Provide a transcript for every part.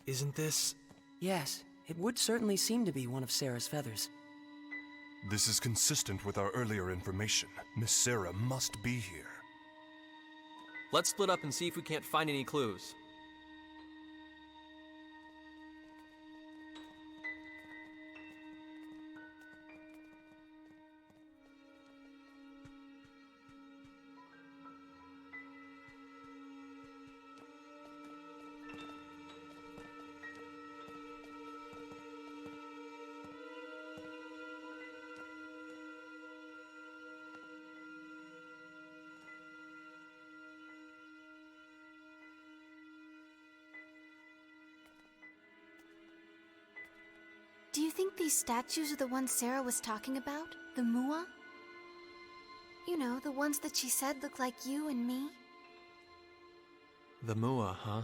Isn't this... Yes, it would certainly seem to be one of Sarah's feathers. This is consistent with our earlier information. Miss Sarah must be here. Let's split up and see if we can't find any clues. Do you think these statues are the ones Sarah was talking about? The Mua? You know, the ones that she said look like you and me? The Mua, huh?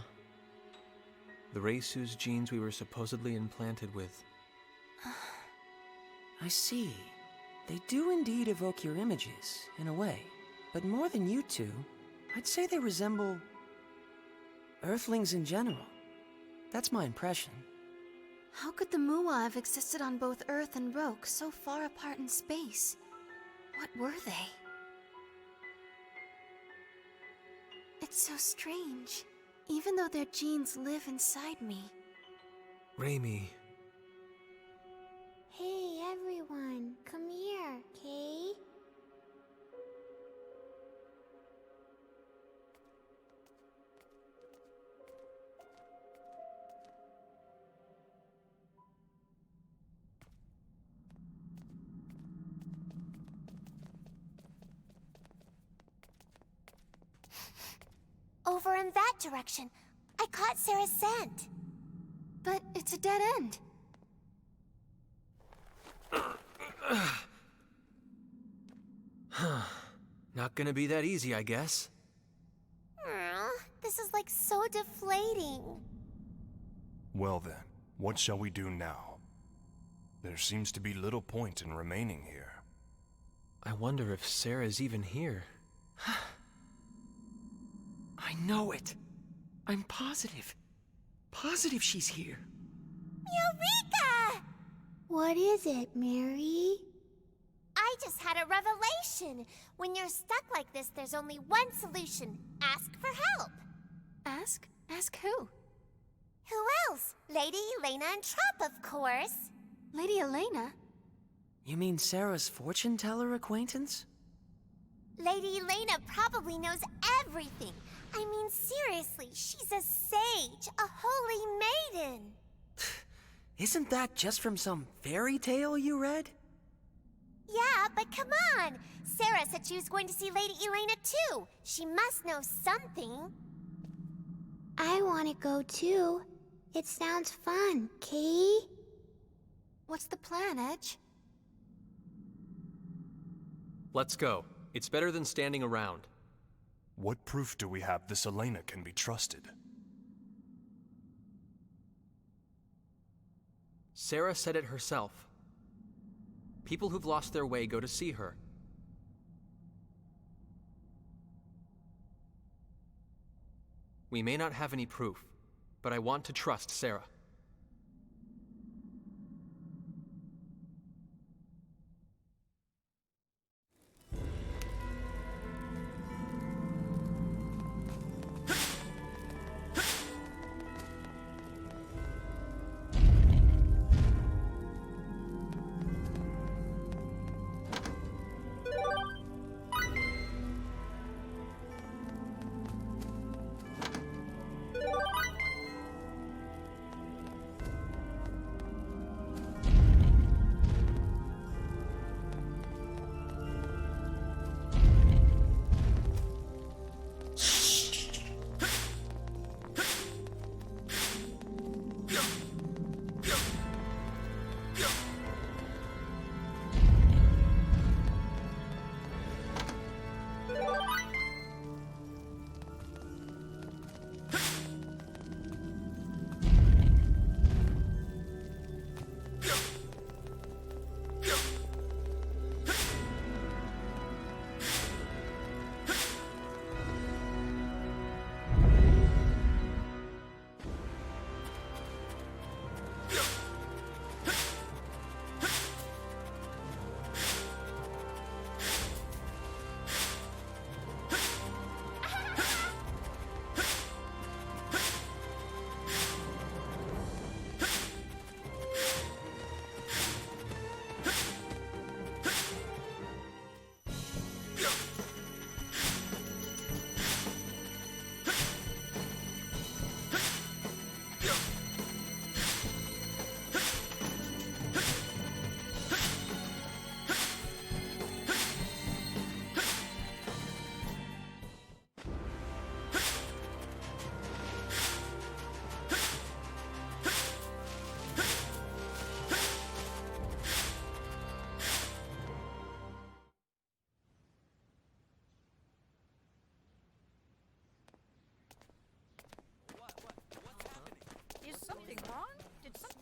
The race whose genes we were supposedly implanted with. I see. They do indeed evoke your images, in a way. But more than you two, I'd say they resemble... Earthlings in general. That's my impression. How could the Mua have existed on both Earth and Roke so far apart in space? What were they? It's so strange. Even though their genes live inside me. Raimi. Hey everyone, come here, okay? Over in that direction. I caught Sarah's scent. But it's a dead end. Not gonna be that easy, I guess. This is like so deflating. Well then, what shall we do now? There seems to be little point in remaining here. I wonder if Sarah's even here. I know it. I'm positive. Positive she's here. Eureka! What is it, Mary? I just had a revelation. When you're stuck like this, there's only one solution. Ask for help. Ask? Ask who? Who else? Lady Elena and Trop, of course. Lady Elena? You mean Sarah's fortune teller acquaintance? Lady Elena probably knows everything. I mean, seriously, she's a sage, a holy maiden. Isn't that just from some fairy tale you read? Yeah, but come on. Sarah said she was going to see Lady Elena too. She must know something. I want to go too. It sounds fun, Kay? What's the plan, Edge? Let's go. It's better than standing around. What proof do we have this Elena can be trusted? Sarah said it herself. People who've lost their way go to see her. We may not have any proof, but I want to trust Sarah.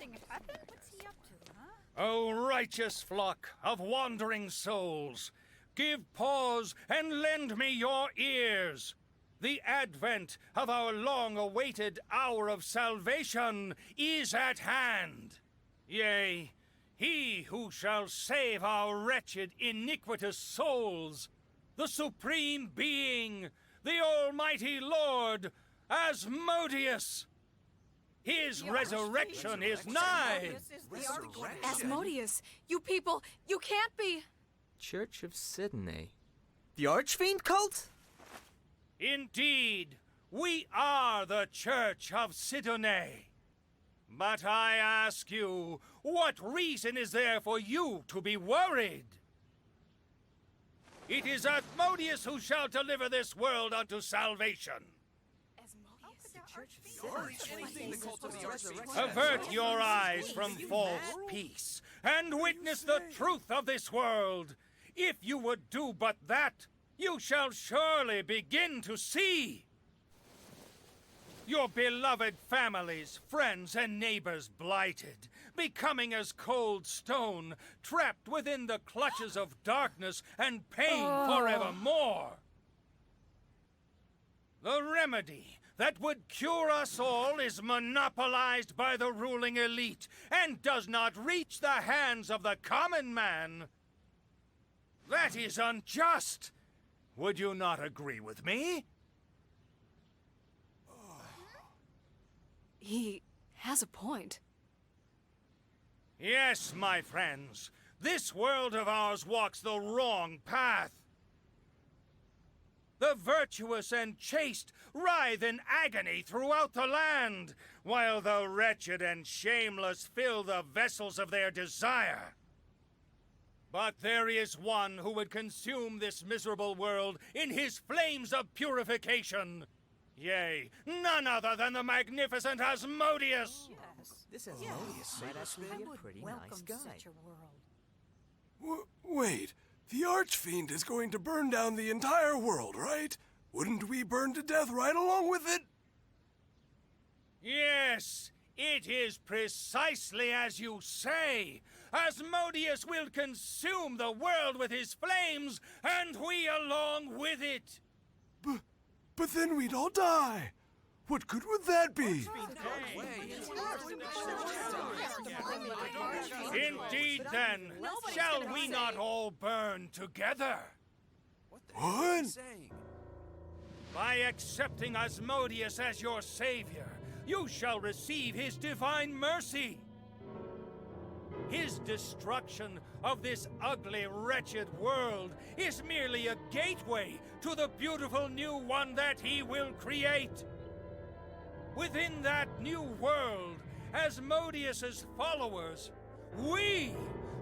Something happened? What's he up to, huh? O righteous flock of wandering souls, give pause and lend me your ears. The advent of our long-awaited hour of salvation is at hand. Yea, he who shall save our wretched, iniquitous souls, the Supreme Being, the Almighty Lord, Asmodeus. His resurrection is nigh. Asmodeus, you people, you can't be. Church of Sidney. The Archfiend cult? Indeed, we are the Church of Sidonais. But I ask you, what reason is there for you to be worried? It is Asmodeus who shall deliver this world unto salvation. Avert your eyes from false peace, and witness the truth of this world. If you would do but that, you shall surely begin to see. Your beloved families, friends, and neighbors blighted, becoming as cold stone, trapped within the clutches of darkness and pain forevermore. The remedy that would cure us all is monopolized by the ruling elite and does not reach the hands of the common man. That is unjust. Would you not agree with me? He has a point. Yes, my friends. This world of ours walks the wrong path. The virtuous and chaste writhe in agony throughout the land, while the wretched and shameless fill the vessels of their desire. But there is one who would consume this miserable world in his flames of purification. Yea, none other than the magnificent Asmodeus. This Asmodeus might actually be a pretty nice guy. Such a world. Wait, the Archfiend is going to burn down the entire world, right? Wouldn't we burn to death right along with it? Yes, it is precisely as you say. Asmodeus will consume the world with his flames, and we along with it. But then we'd all die. What good would that be? Indeed, then, shall we not all burn together? What? By accepting Asmodeus as your savior, you shall receive his divine mercy. His destruction of this ugly, wretched world is merely a gateway to the beautiful new one that he will create. Within that new world, Asmodeus's followers, we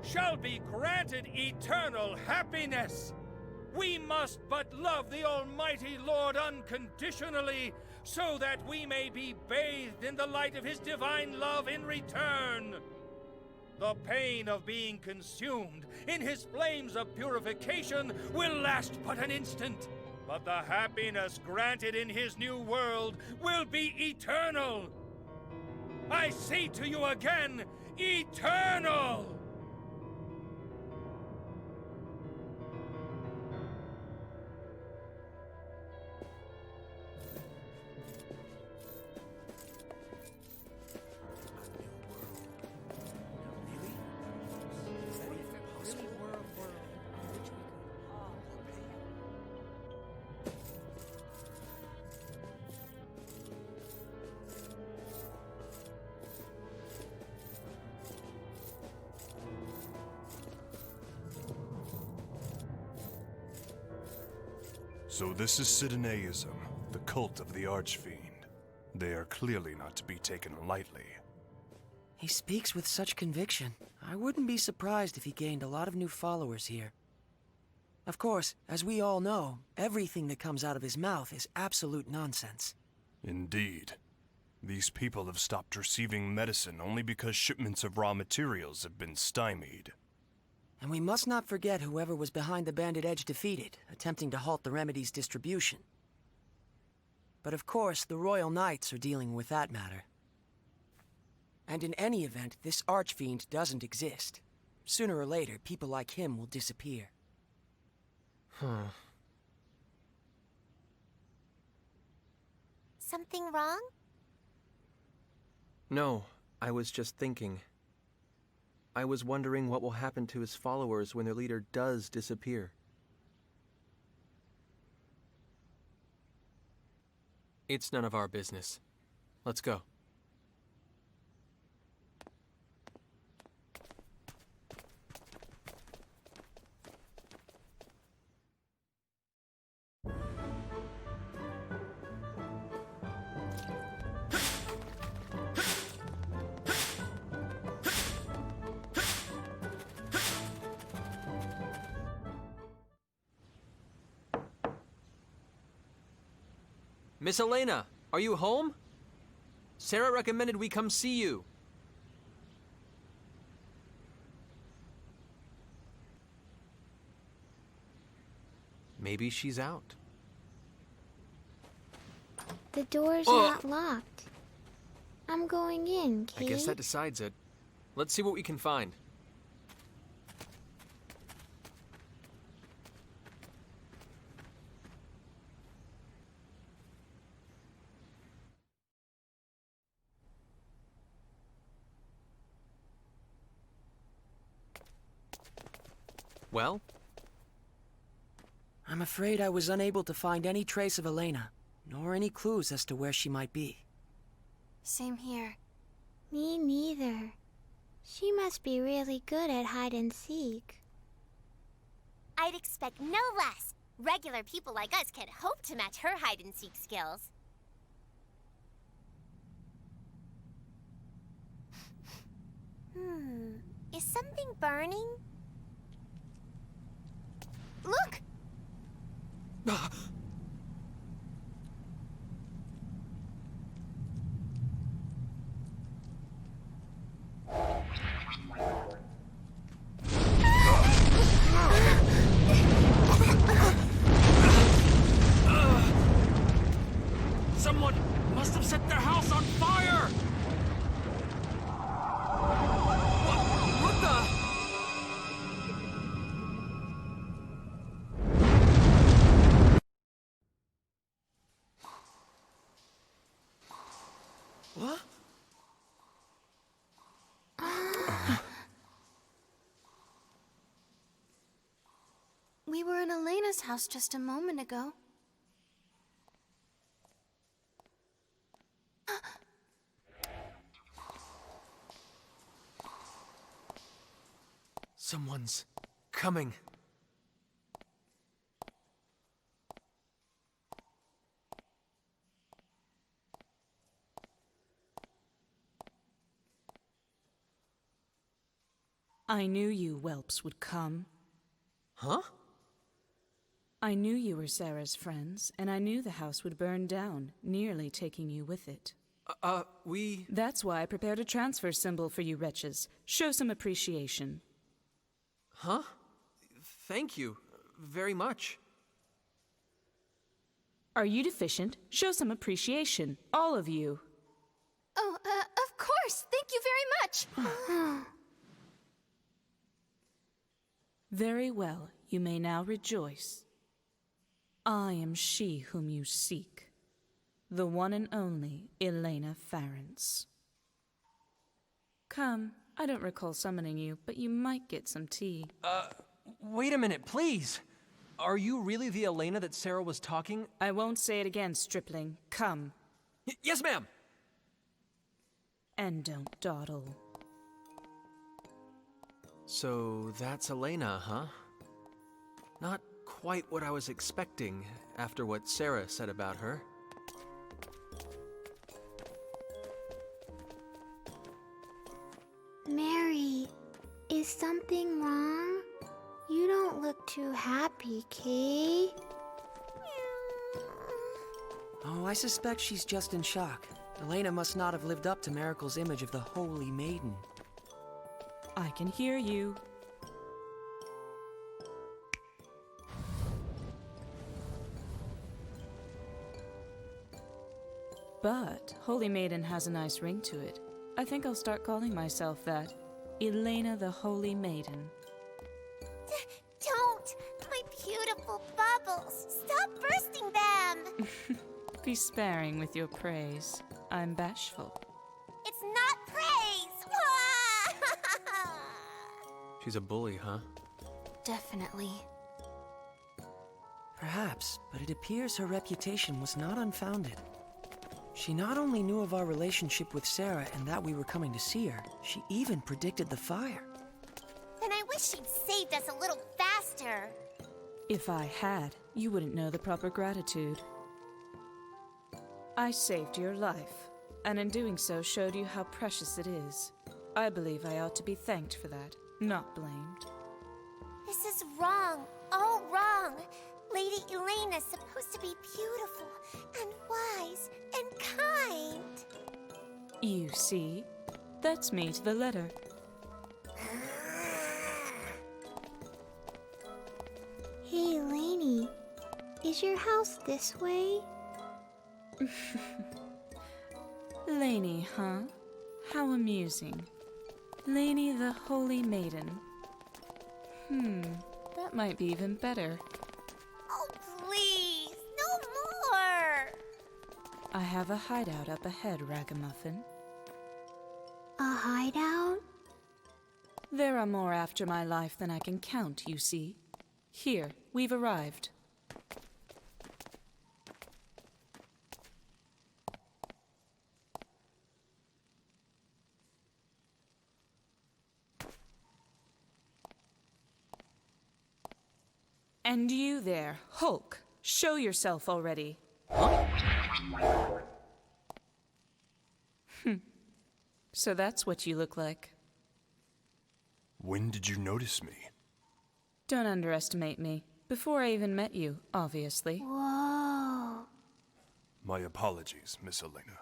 shall be granted eternal happiness. We must but love the Almighty Lord unconditionally, so that we may be bathed in the light of his divine love in return. The pain of being consumed in his flames of purification will last but an instant, but the happiness granted in his new world will be eternal. I say to you again, eternal! So this is Sidonaism, the cult of the Archfiend. They are clearly not to be taken lightly. He speaks with such conviction. I wouldn't be surprised if he gained a lot of new followers here. Of course, as we all know, everything that comes out of his mouth is absolute nonsense. Indeed. These people have stopped receiving medicine only because shipments of raw materials have been stymied. And we must not forget whoever was behind the Bandit Edge defeated, attempting to halt the remedy's distribution. But of course, the Royal Knights are dealing with that matter. And in any event, this Archfiend doesn't exist. Sooner or later, people like him will disappear. Huh. Something wrong? No, I was just thinking. I was wondering what will happen to his followers when their leader does disappear. It's none of our business. Let's go. Miss Elena, are you home? Sarah recommended we come see you. Maybe she's out. The door's not locked. I'm going in, I Kate. guess that decides it. Let's see what we can find. Well? I'm afraid I was unable to find any trace of Elena, nor any clues as to where she might be. Same here. Me neither. She must be really good at hide and seek. I'd expect no less. Regular people like us can't hope to match her hide-and-seek skills. Is something burning? Look! Someone must have set their house on fire! What the? What? We were in Elena's house just a moment ago. Someone's coming. I knew you whelps would come. Huh? I knew you were Sarah's friends, and I knew the house would burn down, nearly taking you with it. We... That's why I prepared a transfer symbol for you wretches. Show some appreciation. Huh? Thank you. Very much. Are you deficient? Show some appreciation. All of you. Oh, of course. Thank you very much. Very well. You may now rejoice. I am she whom you seek. The one and only Elena Farrance. Come, I don't recall summoning you, but you might get some tea. Wait a minute, please. Are you really the Elena that Sarah was talking? I won't say it again, stripling. Come. Yes, ma'am! And don't dawdle. So that's Elena, huh? Not quite what I was expecting after what Sarah said about her. Mary, is something wrong? You don't look too happy, Kay. Oh, I suspect she's just in shock. Elena must not have lived up to Miracle's image of the Holy Maiden. I can hear you. But Holy Maiden has a nice ring to it. I think I'll start calling myself that. Elena the Holy Maiden. Don't! My beautiful bubbles! Stop bursting them! Be sparing with your praise. I'm bashful. It's not praise! She's a bully, huh? Definitely. Perhaps, but it appears her reputation was not unfounded. She not only knew of our relationship with Sarah and that we were coming to see her, she even predicted the fire. Then I wish she'd saved us a little faster. If I had, you wouldn't know the proper gratitude. I saved your life, and in doing so showed you how precious it is. I believe I ought to be thanked for that, not blamed. This is wrong. All wrong. Lady Elena's supposed to be beautiful and wise and kind. You see? That's me to the letter. Hey, Lainey. Is your house this way? Lainey, huh? How amusing. Lainey the Holy Maiden. That might be even better. Oh, please. No more. I have a hideout up ahead, Ragamuffin. A hideout? There are more after my life than I can count, you see. Here, we've arrived. And you there, Hulk, show yourself already. So that's what you look like. When did you notice me? Don't underestimate me. Before I even met you, obviously. Whoa. My apologies, Miss Elena.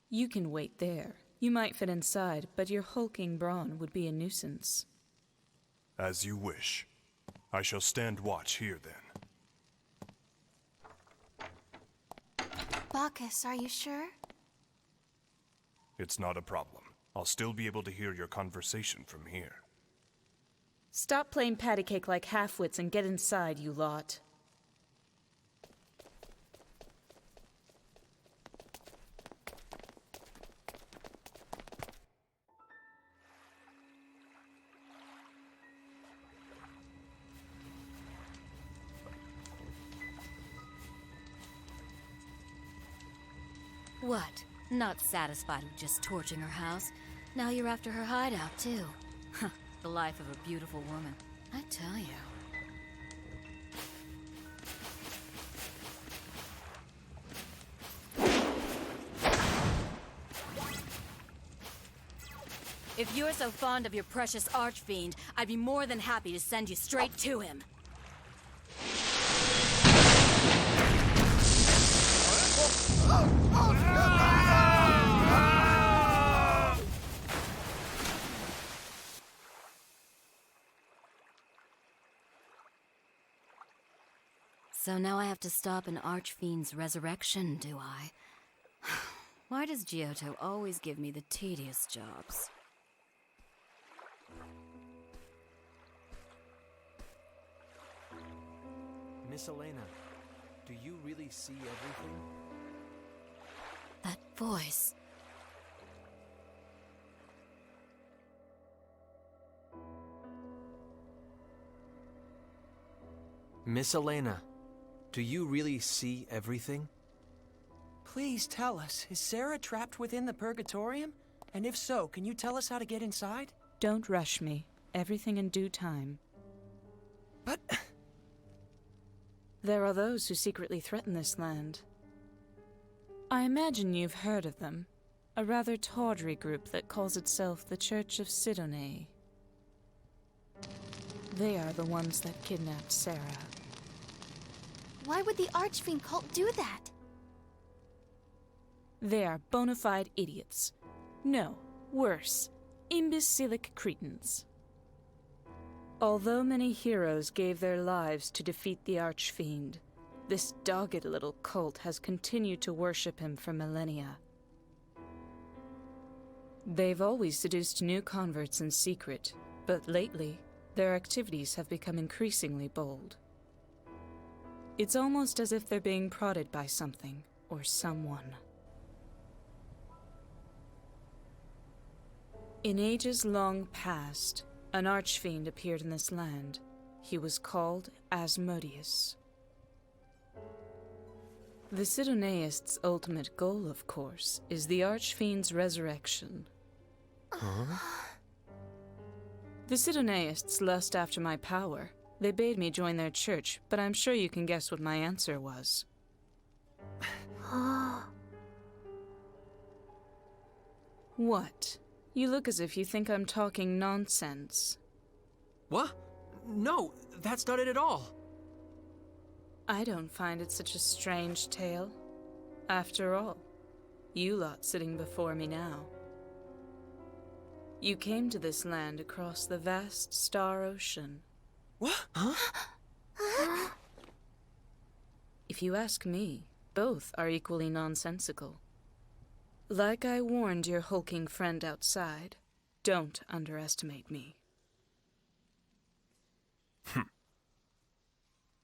You can wait there. You might fit inside, but your hulking brawn would be a nuisance. As you wish. I shall stand watch here then. Bacchus, are you sure? It's not a problem. I'll still be able to hear your conversation from here. Stop playing patty cake like half-wits and get inside, you lot. What? Not satisfied with just torching her house? Now you're after her hideout, too. Huh, the life of a beautiful woman. I tell you. If you're so fond of your precious archfiend, I'd be more than happy to send you straight to him. So now I have to stop an archfiend's resurrection, do I? Why does Giotto always give me the tedious jobs? Miss Elena, do you really see everything? That voice. Miss Elena, do you really see everything? Please tell us, is Sarah trapped within the Purgatorium? And if so, can you tell us how to get inside? Don't rush me. Everything in due time. But... There are those who secretly threaten this land. I imagine you've heard of them. A rather tawdry group that calls itself the Church of Sidone. They are the ones that kidnapped Sarah. Why would the Archfiend cult do that? They are bona fide idiots. No, worse, imbecilic cretins. Although many heroes gave their lives to defeat the Archfiend, this dogged little cult has continued to worship him for millennia. They've always seduced new converts in secret, but lately, their activities have become increasingly bold. It's almost as if they're being prodded by something or someone. In ages long past, an archfiend appeared in this land. He was called Asmodeus. The Sidonaists' ultimate goal, of course, is the archfiend's resurrection. Huh? The Sidonaists lust after my power. They bade me join their church, but I'm sure you can guess what my answer was. What? You look as if you think I'm talking nonsense. What? No, that's not it at all. I don't find it such a strange tale. After all, you lot sitting before me now. You came to this land across the vast star ocean. What? Huh? If you ask me, both are equally nonsensical. Like I warned your hulking friend outside, don't underestimate me.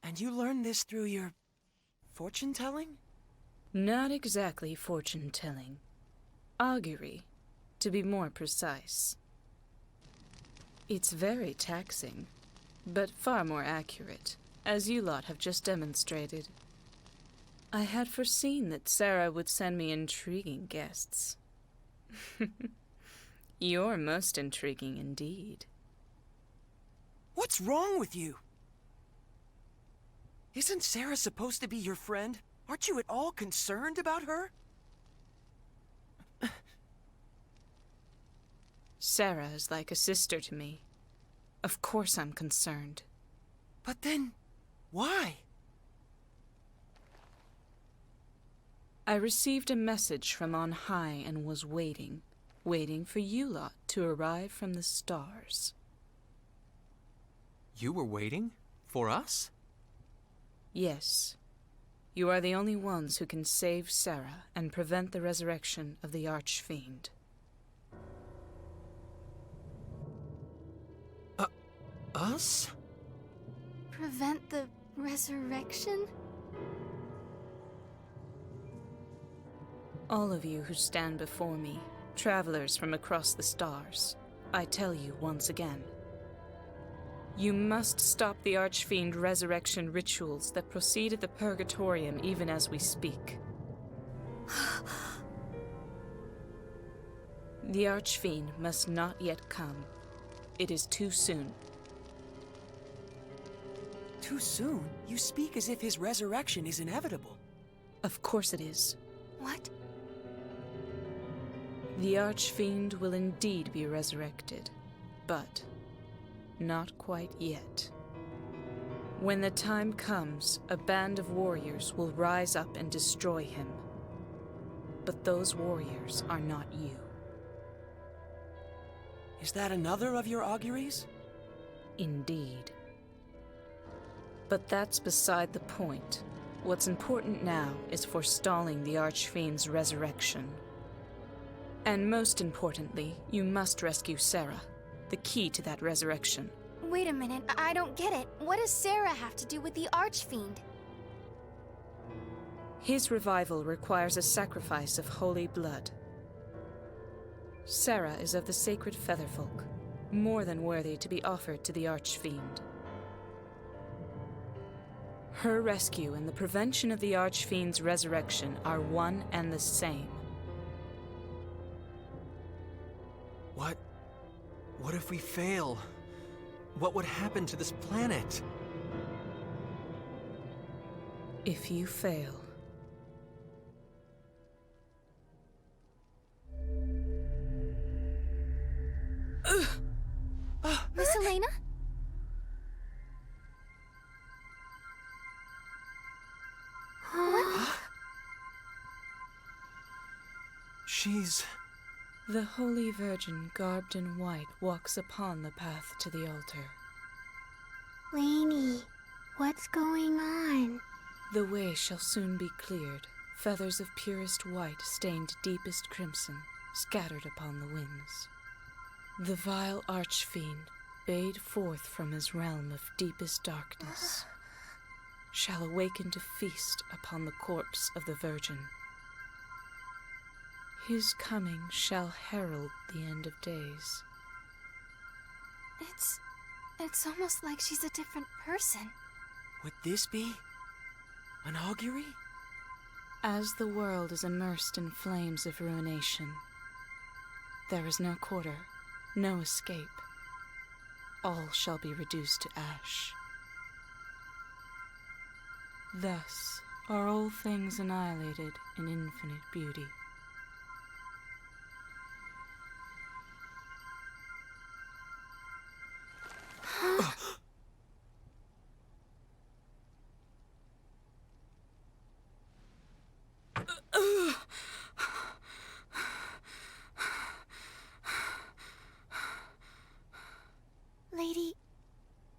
And you learned this through your fortune-telling? Not exactly fortune-telling. Augury, to be more precise. It's very taxing, but far more accurate, as you lot have just demonstrated. I had foreseen that Sarah would send me intriguing guests. You're most intriguing indeed. What's wrong with you? Isn't Sarah supposed to be your friend? Aren't you at all concerned about her? Sarah is like a sister to me. Of course I'm concerned. But then, why? I received a message from on high and was waiting for you lot to arrive from the stars. You were waiting? For us? Yes. You are the only ones who can save Sarah and prevent the resurrection of the Archfiend. Us? Prevent the resurrection? All of you who stand before me, travelers from across the stars, I tell you once again. You must stop the Archfiend resurrection rituals that proceed at the Purgatorium even as we speak. The Archfiend must not yet come. It is too soon. Too soon? You speak as if his resurrection is inevitable. Of course it is. What? The Archfiend will indeed be resurrected, but not quite yet. When the time comes, a band of warriors will rise up and destroy him. But those warriors are not you. Is that another of your auguries? Indeed. But that's beside the point. What's important now is forestalling the Archfiend's resurrection. And most importantly, you must rescue Sarah, the key to that resurrection. Wait a minute, I don't get it. What does Sarah have to do with the Archfiend? His revival requires a sacrifice of holy blood. Sarah is of the sacred Featherfolk, more than worthy to be offered to the Archfiend. Her rescue and the prevention of the Archfiend's resurrection are one and the same. What if we fail? What would happen to this planet? If you fail... Miss Elena? What? She's... The Holy Virgin, garbed in white, walks upon the path to the altar. Lainey, what's going on? The way shall soon be cleared, feathers of purest white stained deepest crimson, scattered upon the winds. The vile archfiend, bayed forth from his realm of deepest darkness, shall awaken to feast upon the corpse of the Virgin. His coming shall herald the end of days. It's almost like she's a different person. Would this be an augury? As the world is immersed in flames of ruination, there is no quarter, no escape. All shall be reduced to ash. Thus are all things annihilated in infinite beauty. Lady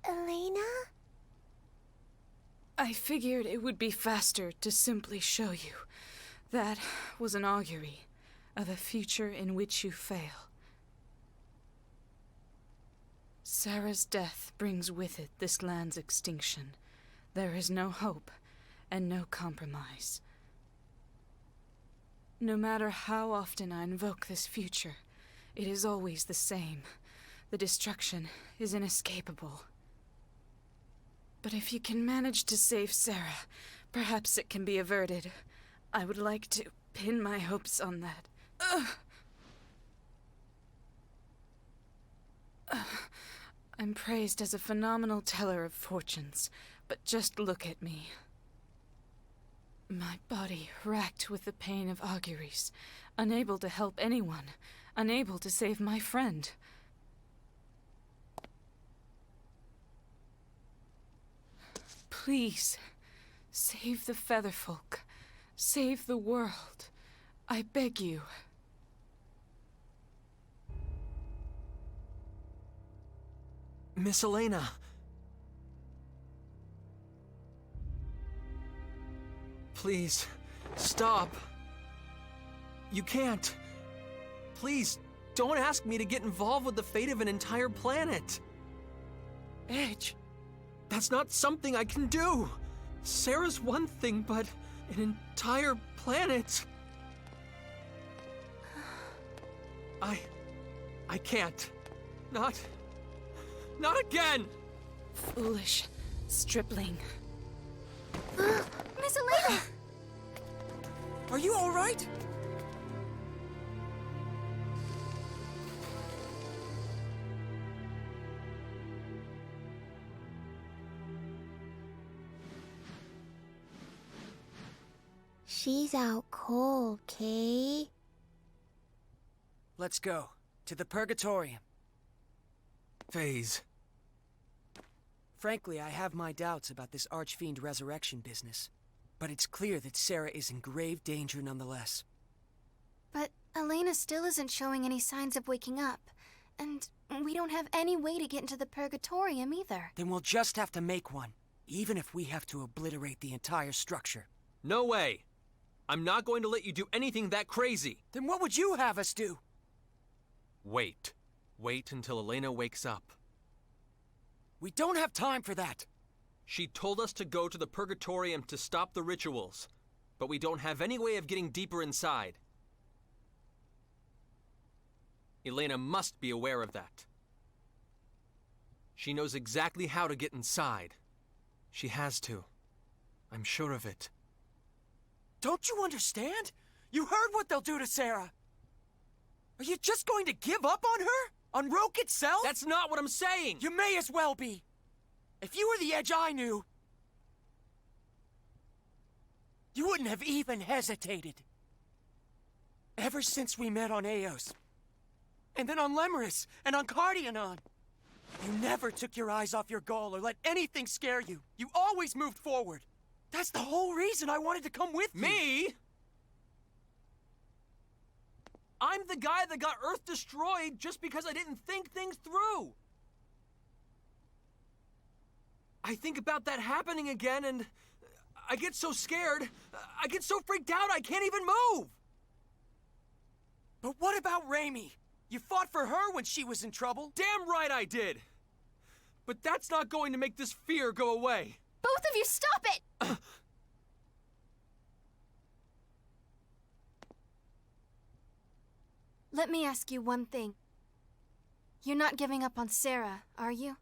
Elena? I figured it would be faster to simply show you. That was an augury of a future in which you fail. Sarah's death brings with it this land's extinction. There is no hope and no compromise. No matter how often I invoke this future, it is always the same. The destruction is inescapable. But if you can manage to save Sarah, perhaps it can be averted. I would like to pin my hopes on that. I'm praised as a phenomenal teller of fortunes, but just look at me. My body racked with the pain of auguries, unable to help anyone, unable to save my friend. Please, save the Featherfolk. Save the world. I beg you. Miss Elena. Please, stop. You can't. Please, don't ask me to get involved with the fate of an entire planet. Edge. That's not something I can do. Sarah's one thing, but an entire planet. I can't. Not again! Foolish stripling. Miss Elena! Are you all right? She's out cold, Kay. Let's go. To the Purgatorium. Phase. Frankly, I have my doubts about this Archfiend resurrection business. But it's clear that Sarah is in grave danger nonetheless. But Elena still isn't showing any signs of waking up. And we don't have any way to get into the Purgatorium either. Then we'll just have to make one, even if we have to obliterate the entire structure. No way! I'm not going to let you do anything that crazy! Then what would you have us do? Wait. Wait until Elena wakes up. We don't have time for that! She told us to go to the Purgatorium to stop the rituals, but we don't have any way of getting deeper inside. Elena must be aware of that. She knows exactly how to get inside. She has to. I'm sure of it. Don't you understand? You heard what they'll do to Sarah! Are you just going to give up on her? On Roke itself? That's not what I'm saying! You may as well be! If you were the Edge I knew, you wouldn't have even hesitated. Ever since we met on Eos, and then on Lemurus, and on Cardionon, you never took your eyes off your goal or let anything scare you. You always moved forward. That's the whole reason I wanted to come with you. Me? I'm the guy that got Earth destroyed just because I didn't think things through. I think about that happening again and I get so scared. I get so freaked out I can't even move. But what about Raimi? You fought for her when she was in trouble. Damn right I did! But that's not going to make this fear go away. Both of you, stop it! Let me ask you one thing. You're not giving up on Sarah, are you?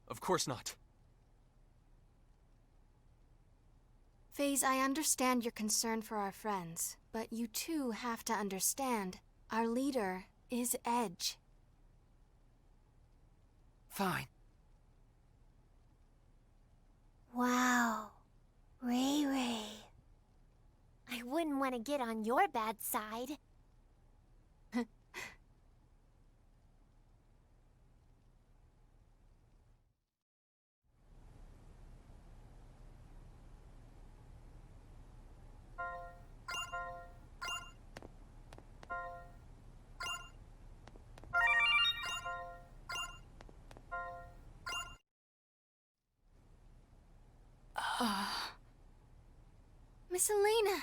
Of course not. FaZe, I understand your concern for our friends, but you too have to understand our leader is Edge. Fine. Wow. Ray Ray. I wouldn't want to get on your bad side. Miss Elena,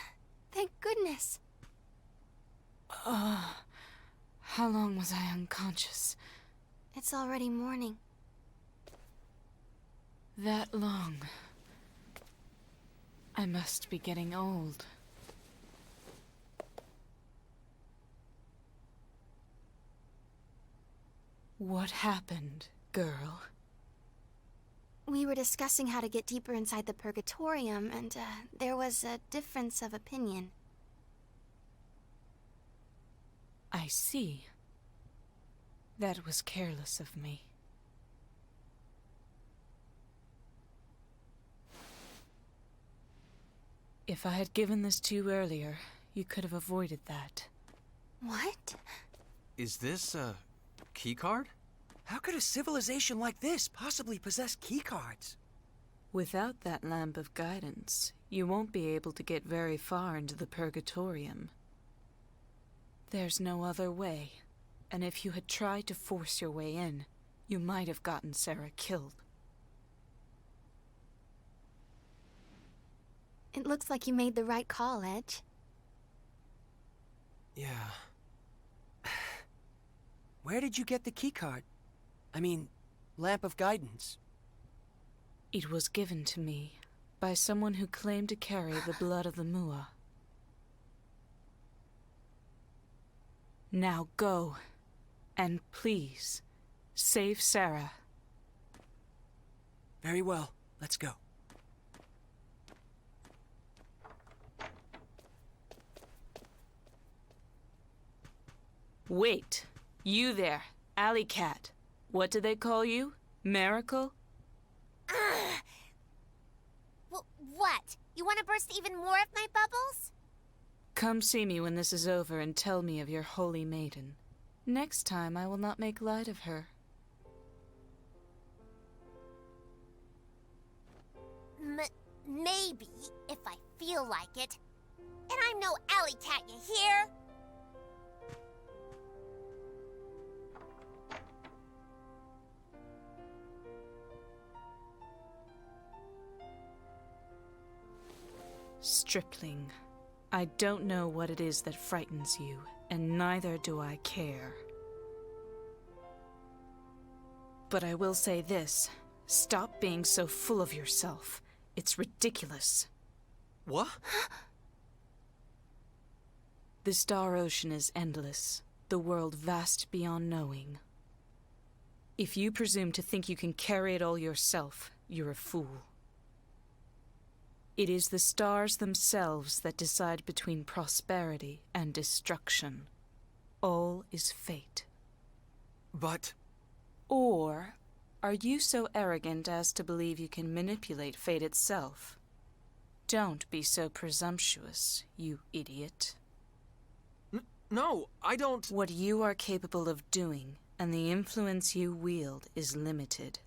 thank goodness. How long was I unconscious? It's already morning. That long. I must be getting old. What happened, girl? We were discussing how to get deeper inside the Purgatorium, and there was a difference of opinion. I see. That was careless of me. If I had given this to you earlier, you could have avoided that. What? Is this a keycard? How could a civilization like this possibly possess keycards? Without that lamp of guidance, you won't be able to get very far into the Purgatorium. There's no other way, and if you had tried to force your way in, you might have gotten Sarah killed. It looks like you made the right call, Edge. Yeah. Where did you get the keycard? I mean, lamp of guidance. It was given to me by someone who claimed to carry the blood of the Mua. Now go, and please, save Sarah. Very well, let's go. Wait, you there, Alley Cat. What do they call you? Miracle? What? You want to burst even more of my bubbles? Come see me when this is over and tell me of your holy maiden. Next time I will not make light of her. Maybe, if I feel like it. And I'm no alley cat, you hear? Stripling, I don't know what it is that frightens you, and neither do I care. But I will say this. Stop being so full of yourself. It's ridiculous. What? The Star Ocean is endless, the world vast beyond knowing. If you presume to think you can carry it all yourself, you're a fool. It is the stars themselves that decide between prosperity and destruction. All is fate. But... Or are you so arrogant as to believe you can manipulate fate itself? Don't be so presumptuous, you idiot. No, I don't... What you are capable of doing and the influence you wield is limited.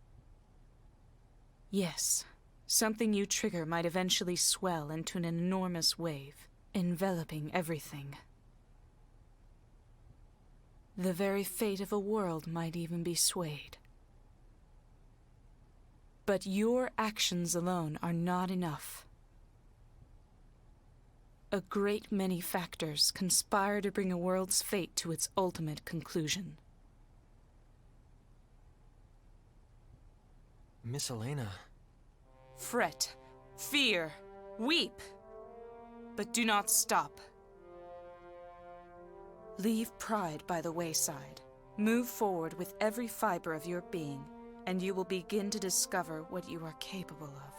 Yes, something you trigger might eventually swell into an enormous wave, enveloping everything. The very fate of a world might even be swayed. But your actions alone are not enough. A great many factors conspire to bring a world's fate to its ultimate conclusion. Miss Elena. Fret, fear, weep, but do not stop. Leave pride by the wayside. Move forward with every fiber of your being, and you will begin to discover what you are capable of.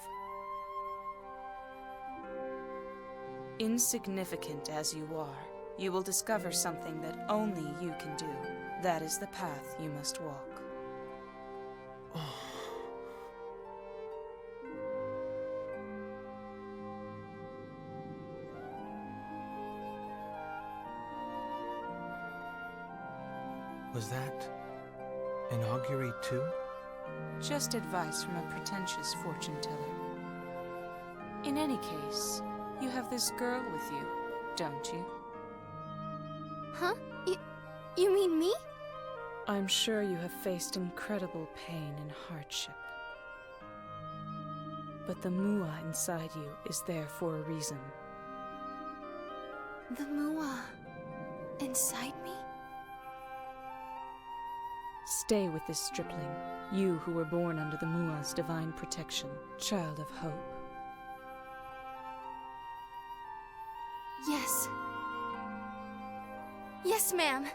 Insignificant as you are, you will discover something that only you can do. That is the path you must walk. Was that an augury too? Just advice from a pretentious fortune teller. In any case, you have this girl with you, don't you? Huh? You mean me? I'm sure you have faced incredible pain and hardship. But the Mua inside you is there for a reason. The Mua inside me? Stay with this stripling, you who were born under the Mua's divine protection, child of hope. Yes. Yes, ma'am.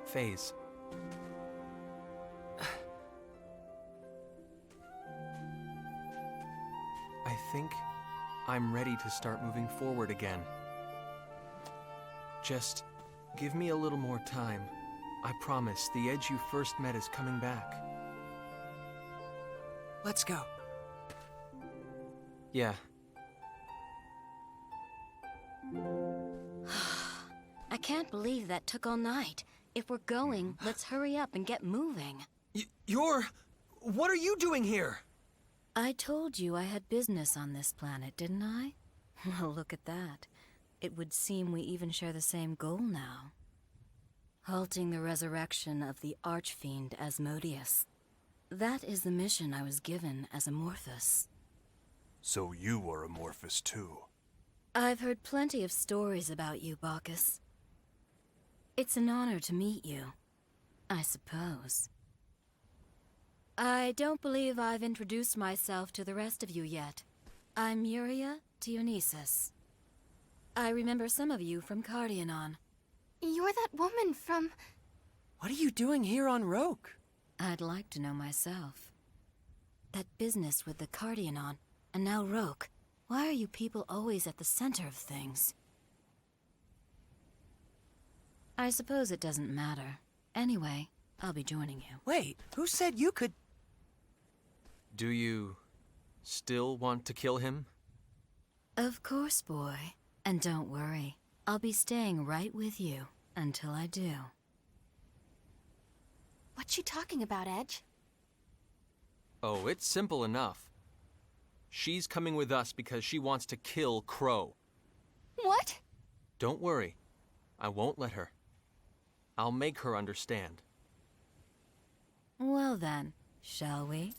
Phase. I think I'm ready to start moving forward again. Just give me a little more time. I promise the Edge you first met is coming back. Let's go. Yeah. I can't believe that took all night. If we're going, let's hurry up and get moving. What are you doing here? I told you I had business on this planet, didn't I? Well, look at that. It would seem we even share the same goal now. Halting the resurrection of the Archfiend Asmodeus. That is the mission I was given as Amorphous. So you are Amorphous too. I've heard plenty of stories about you, Bacchus. It's an honor to meet you, I suppose. I don't believe I've introduced myself to the rest of you yet. I'm Yuria Dionysus. I remember some of you from Cardionon. You're that woman from... What are you doing here on Roke? I'd like to know myself. That business with the Cardionon, and now Roke. Why are you people always at the center of things? I suppose it doesn't matter. Anyway, I'll be joining you. Wait, who said you could... Do you still want to kill him? Of course, boy. And don't worry, I'll be staying right with you until I do. What's she talking about, Edge? Oh, it's simple enough. She's coming with us because she wants to kill Crow. What? Don't worry. I won't let her. I'll make her understand. Well then, shall we?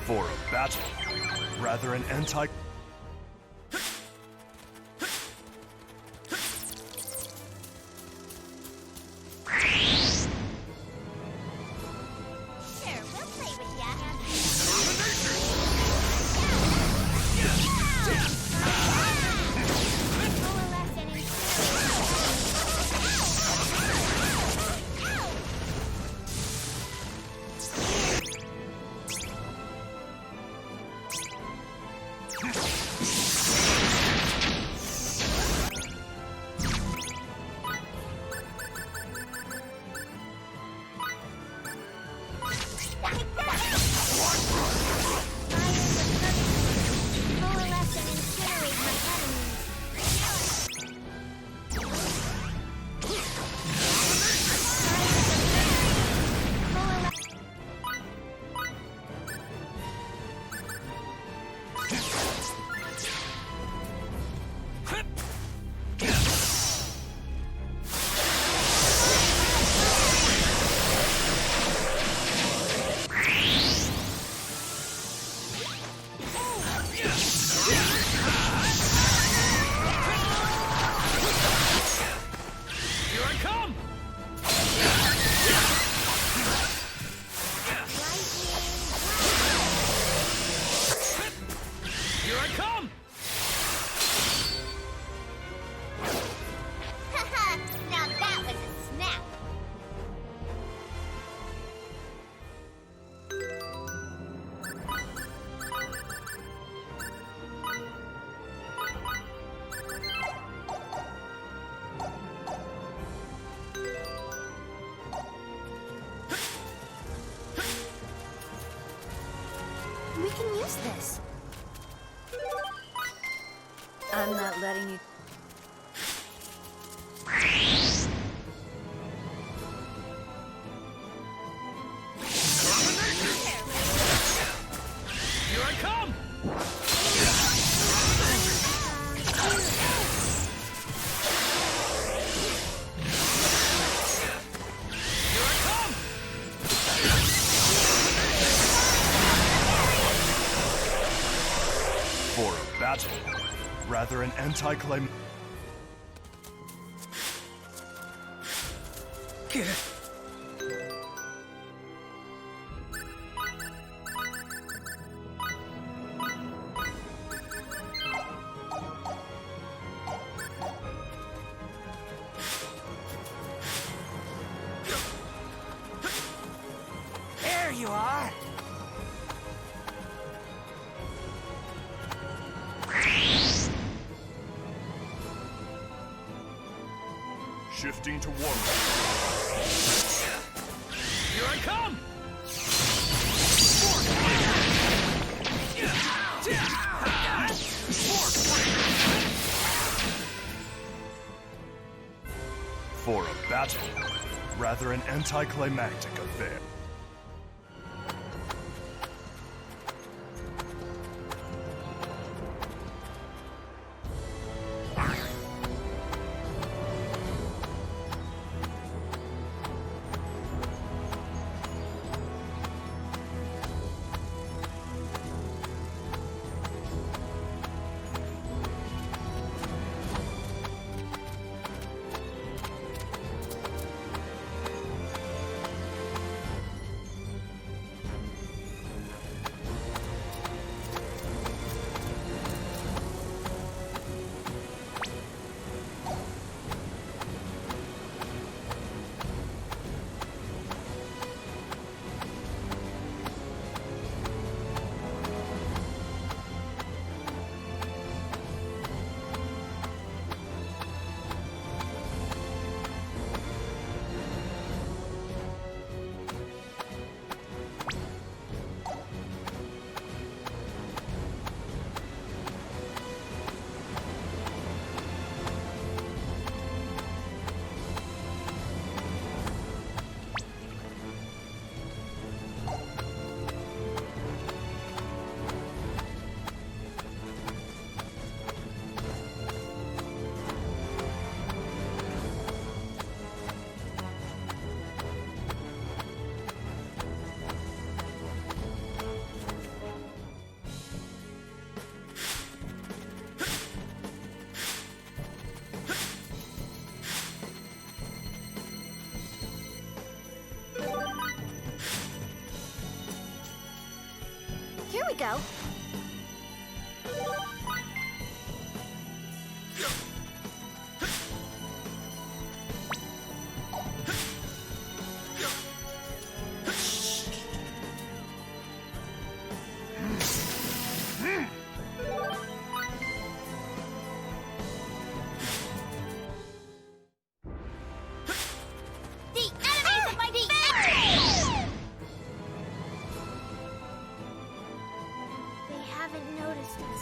For a battle, rather an anti- Huh? I'm not letting you... Here I come! For a battle, rather an anti-clim... There you are! Shifting to warm. Here I come! For a battle, rather an anticlimactic affair. Here we go. Haven't noticed us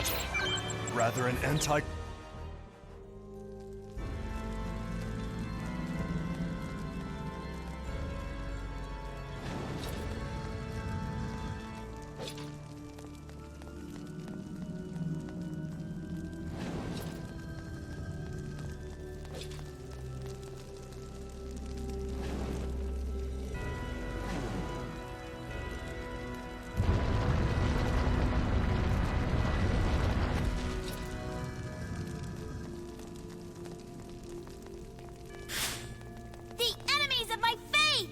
battle. Rather an anti... The enemies of my faith!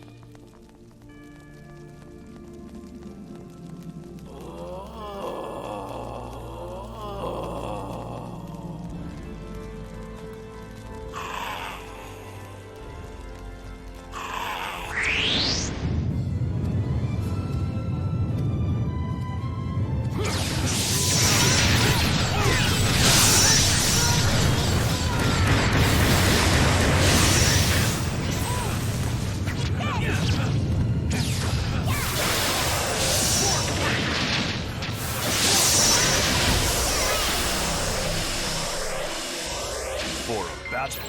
For a battle.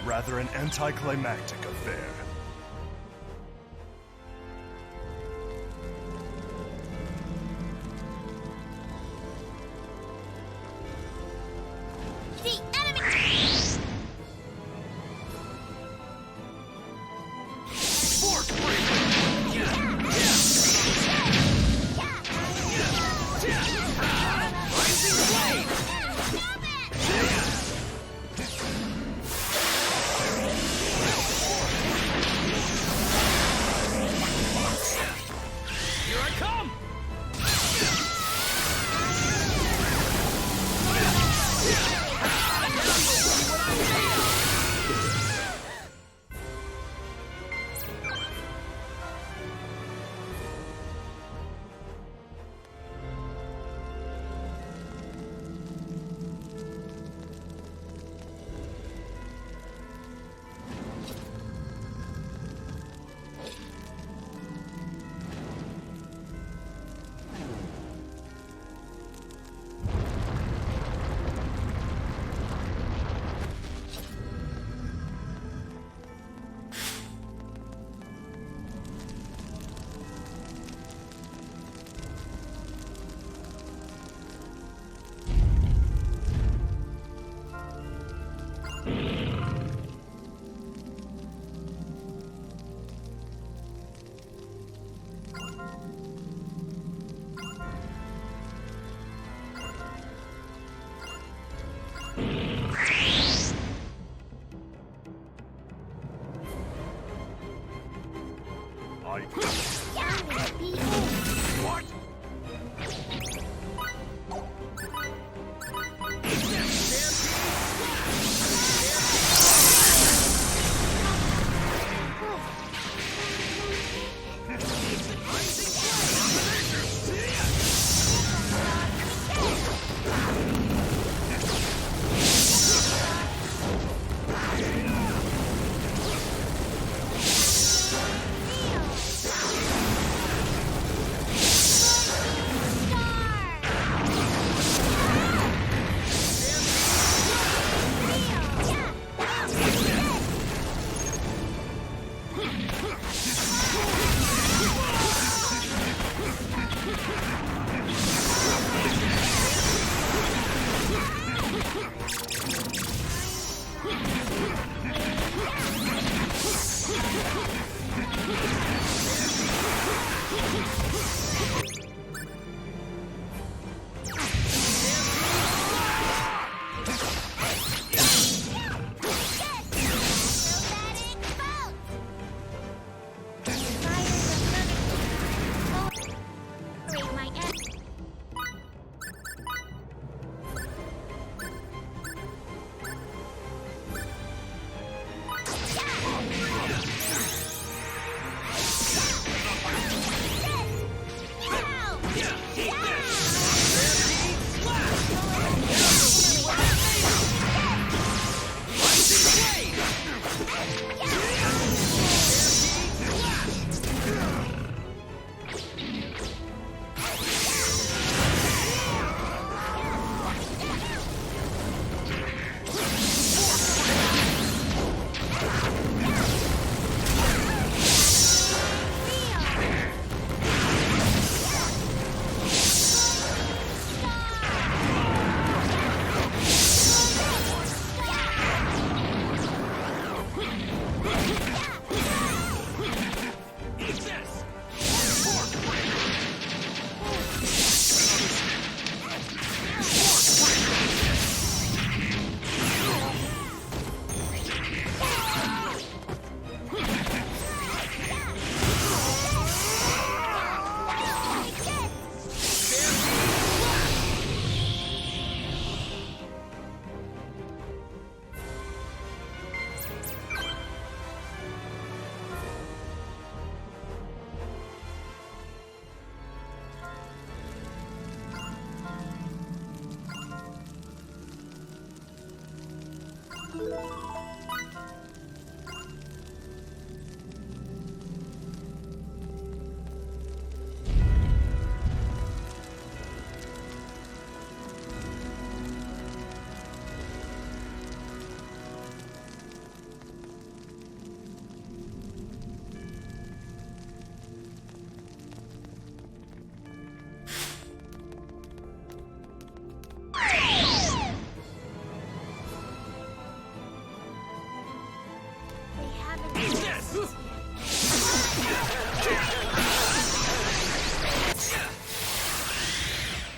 Rather an anticlimactic affair. The enemy! Here I come! What?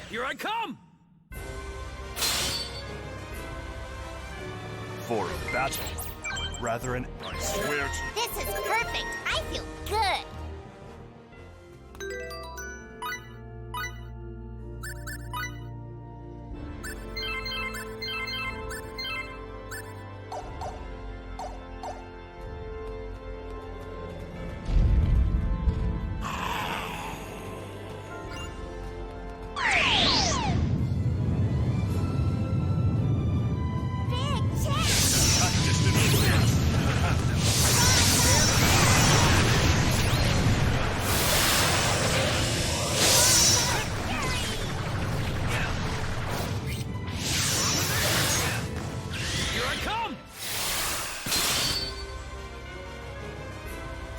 Here I come! For a battle, rather an... I swear to... This is perfect. I feel good.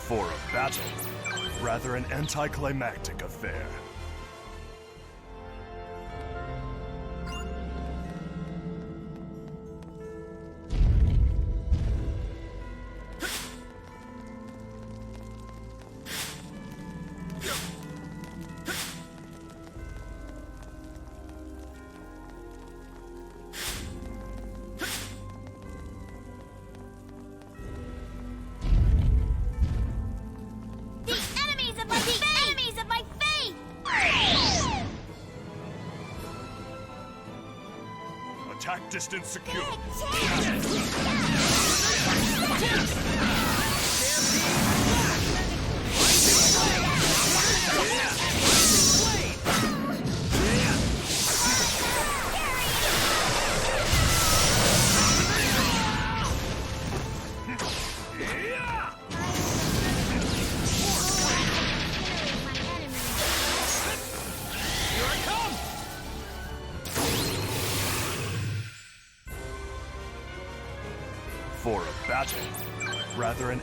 For a battle, rather an anticlimactic affair. Attack distance secure. For a battle, rather an...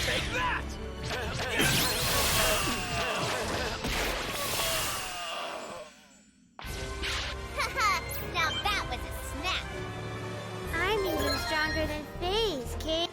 Take that! Now that was a snap. I'm even stronger than FaZe, kid.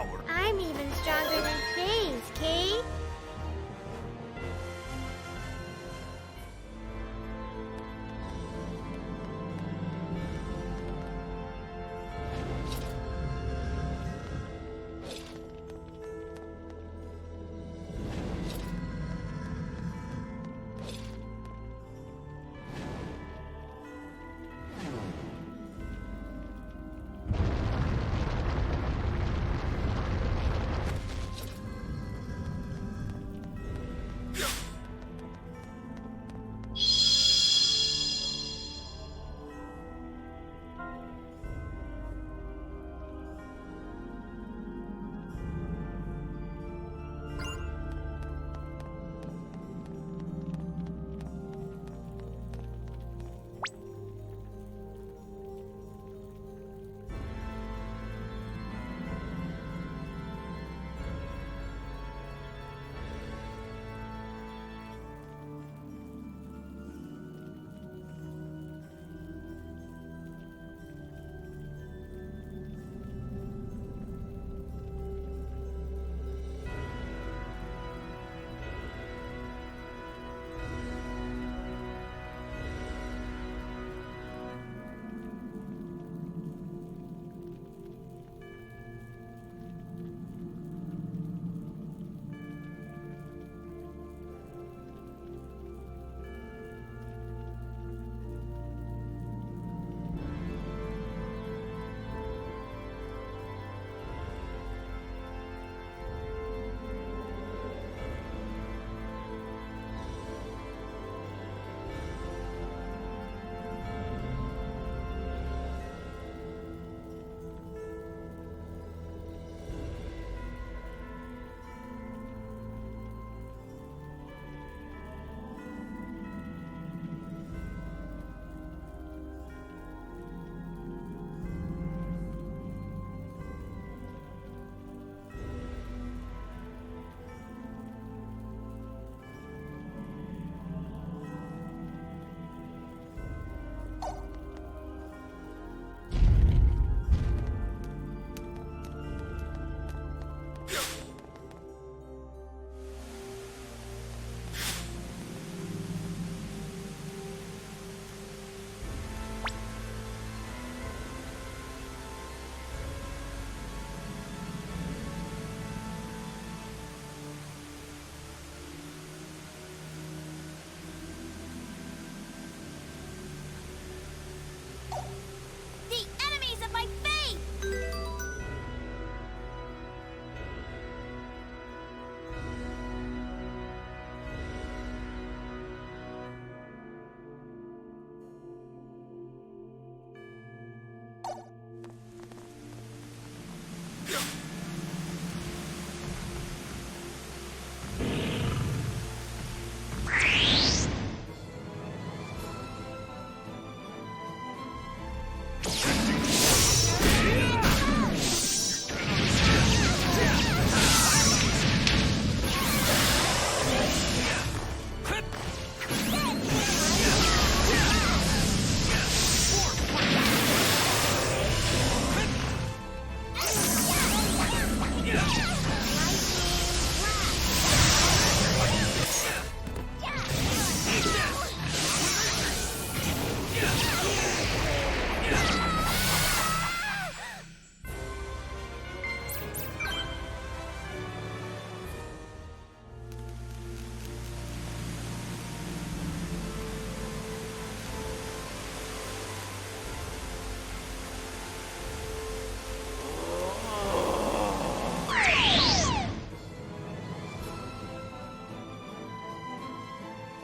power. I'm even stronger than Faye's, Kate.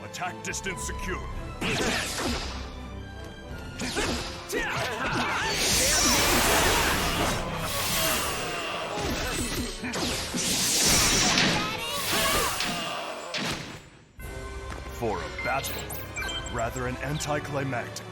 Attack distance secure. For a battle, rather an anticlimactic.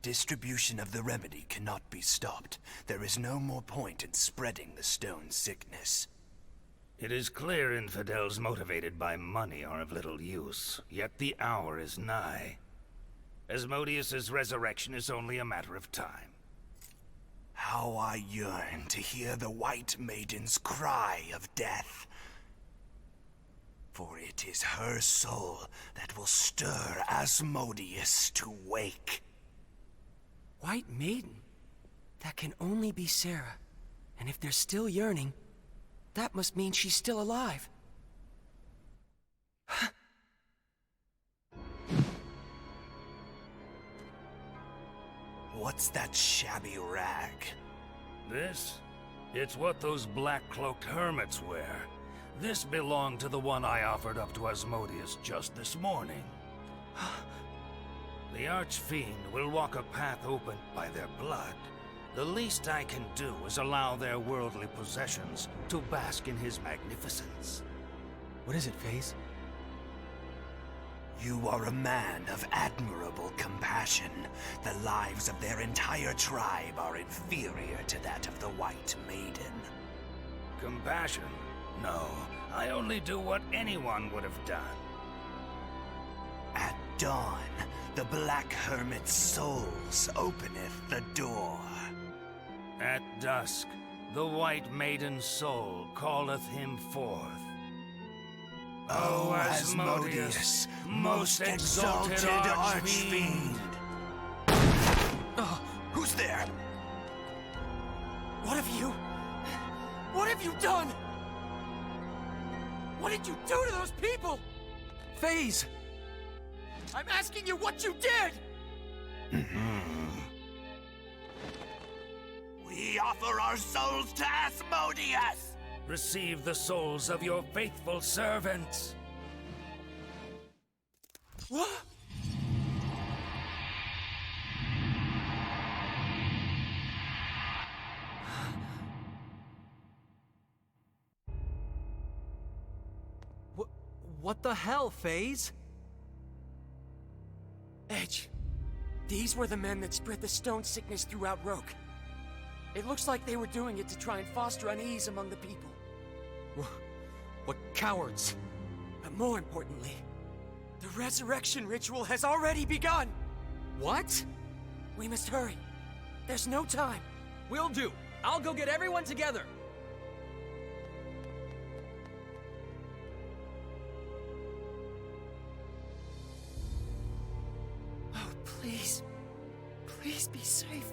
Distribution of the remedy cannot be stopped. There is no more point in spreading the stone sickness. It is clear infidels motivated by money are of little use, yet the hour is nigh. Asmodeus's resurrection is only a matter of time. How I yearn to hear the White Maiden's cry of death. For it is her soul that will stir Asmodeus to wake. White Maiden? That can only be Sarah. And if they're still yearning, that must mean she's still alive. What's that shabby rag? This? It's what those black-cloaked hermits wear. This belonged to the one I offered up to Asmodeus just this morning. The Archfiend will walk a path opened by their blood. The least I can do is allow their worldly possessions to bask in his magnificence. What is it, FaZe? You are a man of admirable compassion. The lives of their entire tribe are inferior to that of the White Maiden. Compassion? No, I only do what anyone would have done. At dawn, the Black Hermit's souls openeth the door. At dusk, the White Maiden's soul calleth him forth. O Asmodeus, most exalted Archfiend! Who's there? What have you... What have you done? What did you do to those people? FaZe! I'm asking you what you did! We offer our souls to Asmodeus! Receive the souls of your faithful servants. What? What the hell, FaZe? Edge, these were the men that spread the stone sickness throughout Roke. It looks like they were doing it to try and foster unease among the people. What cowards! But more importantly, the resurrection ritual has already begun! What? We must hurry. There's no time. Will do. I'll go get everyone together. Oh, please. Please be safe.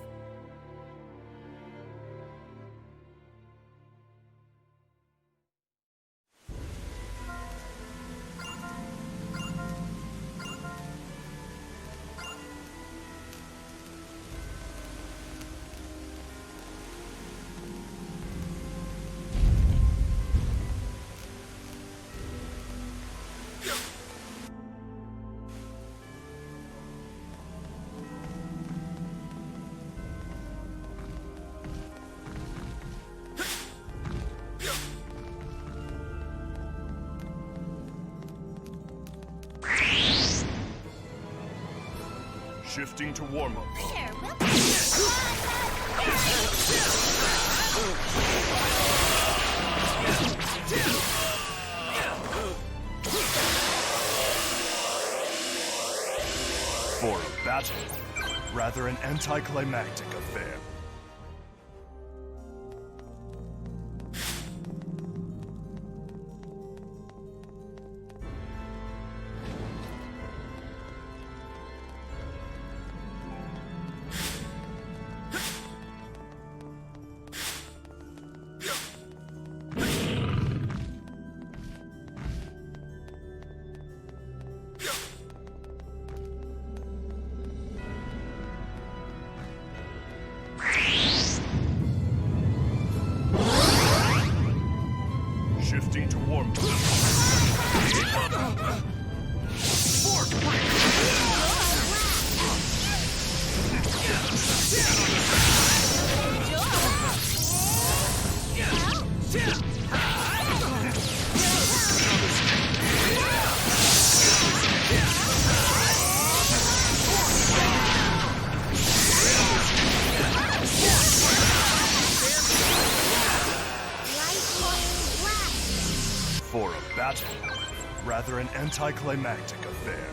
Shifting to warm-up. Here, we'll For a battle, rather an anticlimactic affair. rather an anticlimactic affair.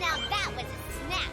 Now that was a snap!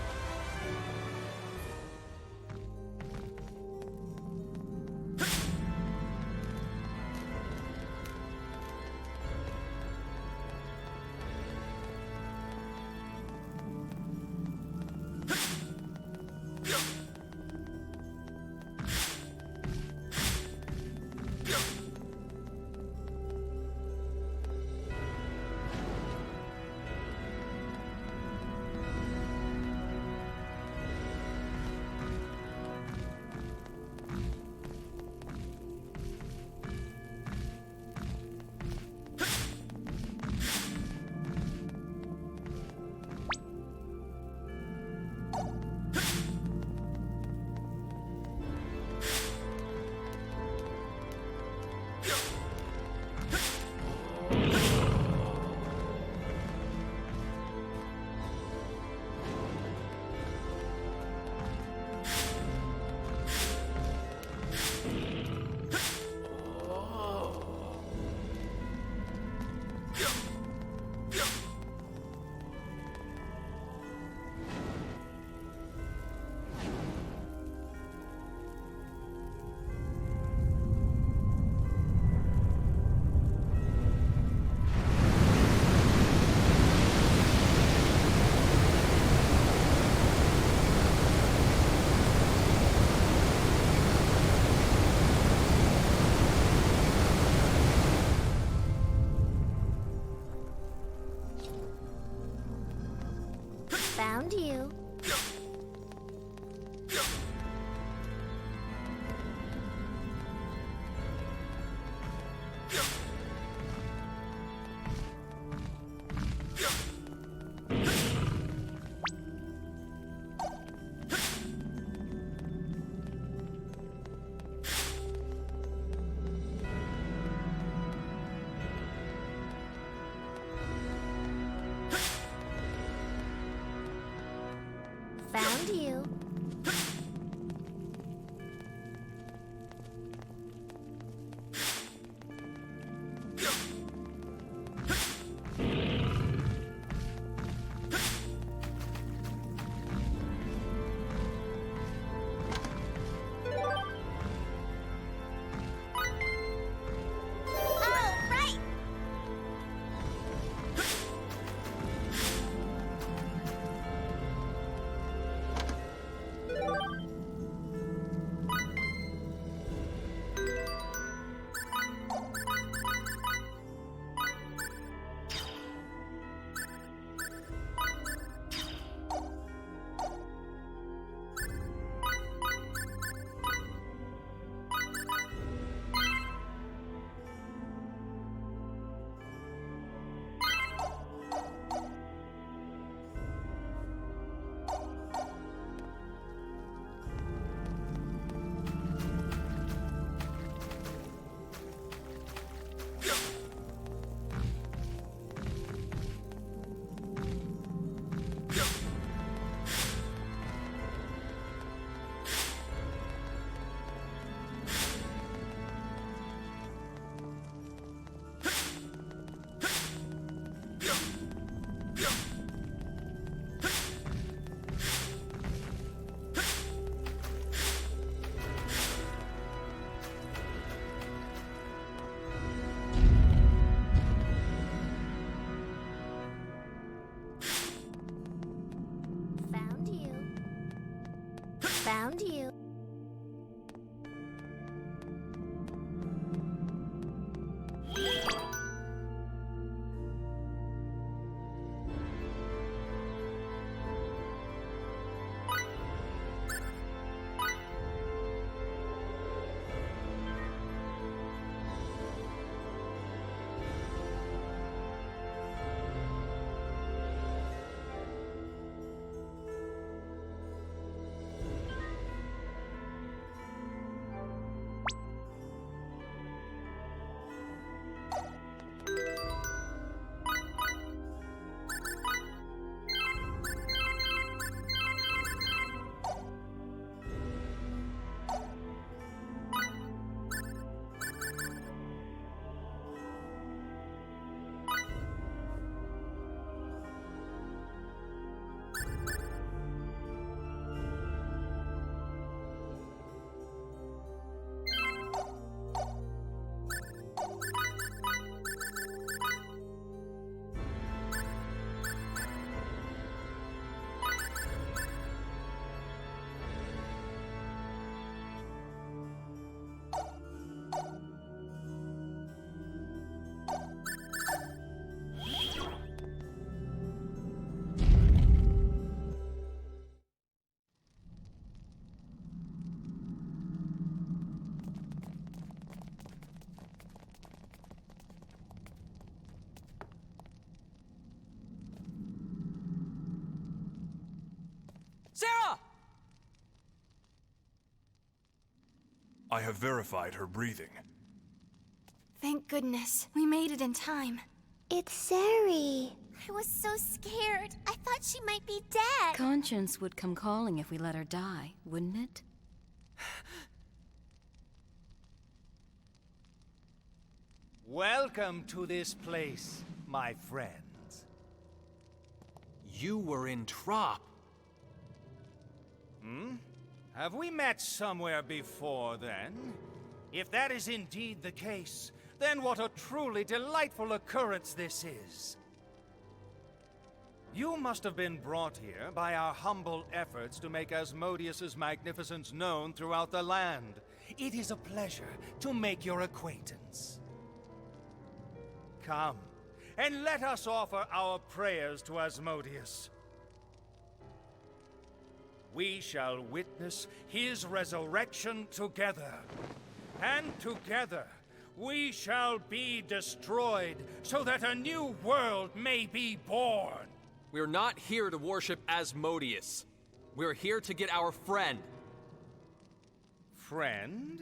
Found you. Found you. Oh, right. Found you. Sarah! I have verified her breathing. Thank goodness. We made it in time. It's Sari. I was so scared. I thought she might be dead. Conscience would come calling if we let her die, wouldn't it? Welcome to this place, my friends. You were in Trop. Have we met somewhere before, then? If that is indeed the case, then what a truly delightful occurrence this is. You must have been brought here by our humble efforts to make Asmodeus's magnificence known throughout the land. It is a pleasure to make your acquaintance. Come, and let us offer our prayers to Asmodeus. We shall witness his resurrection together. And together, we shall be destroyed so that a new world may be born. We're not here to worship Asmodeus. We're here to get our friend. Friend?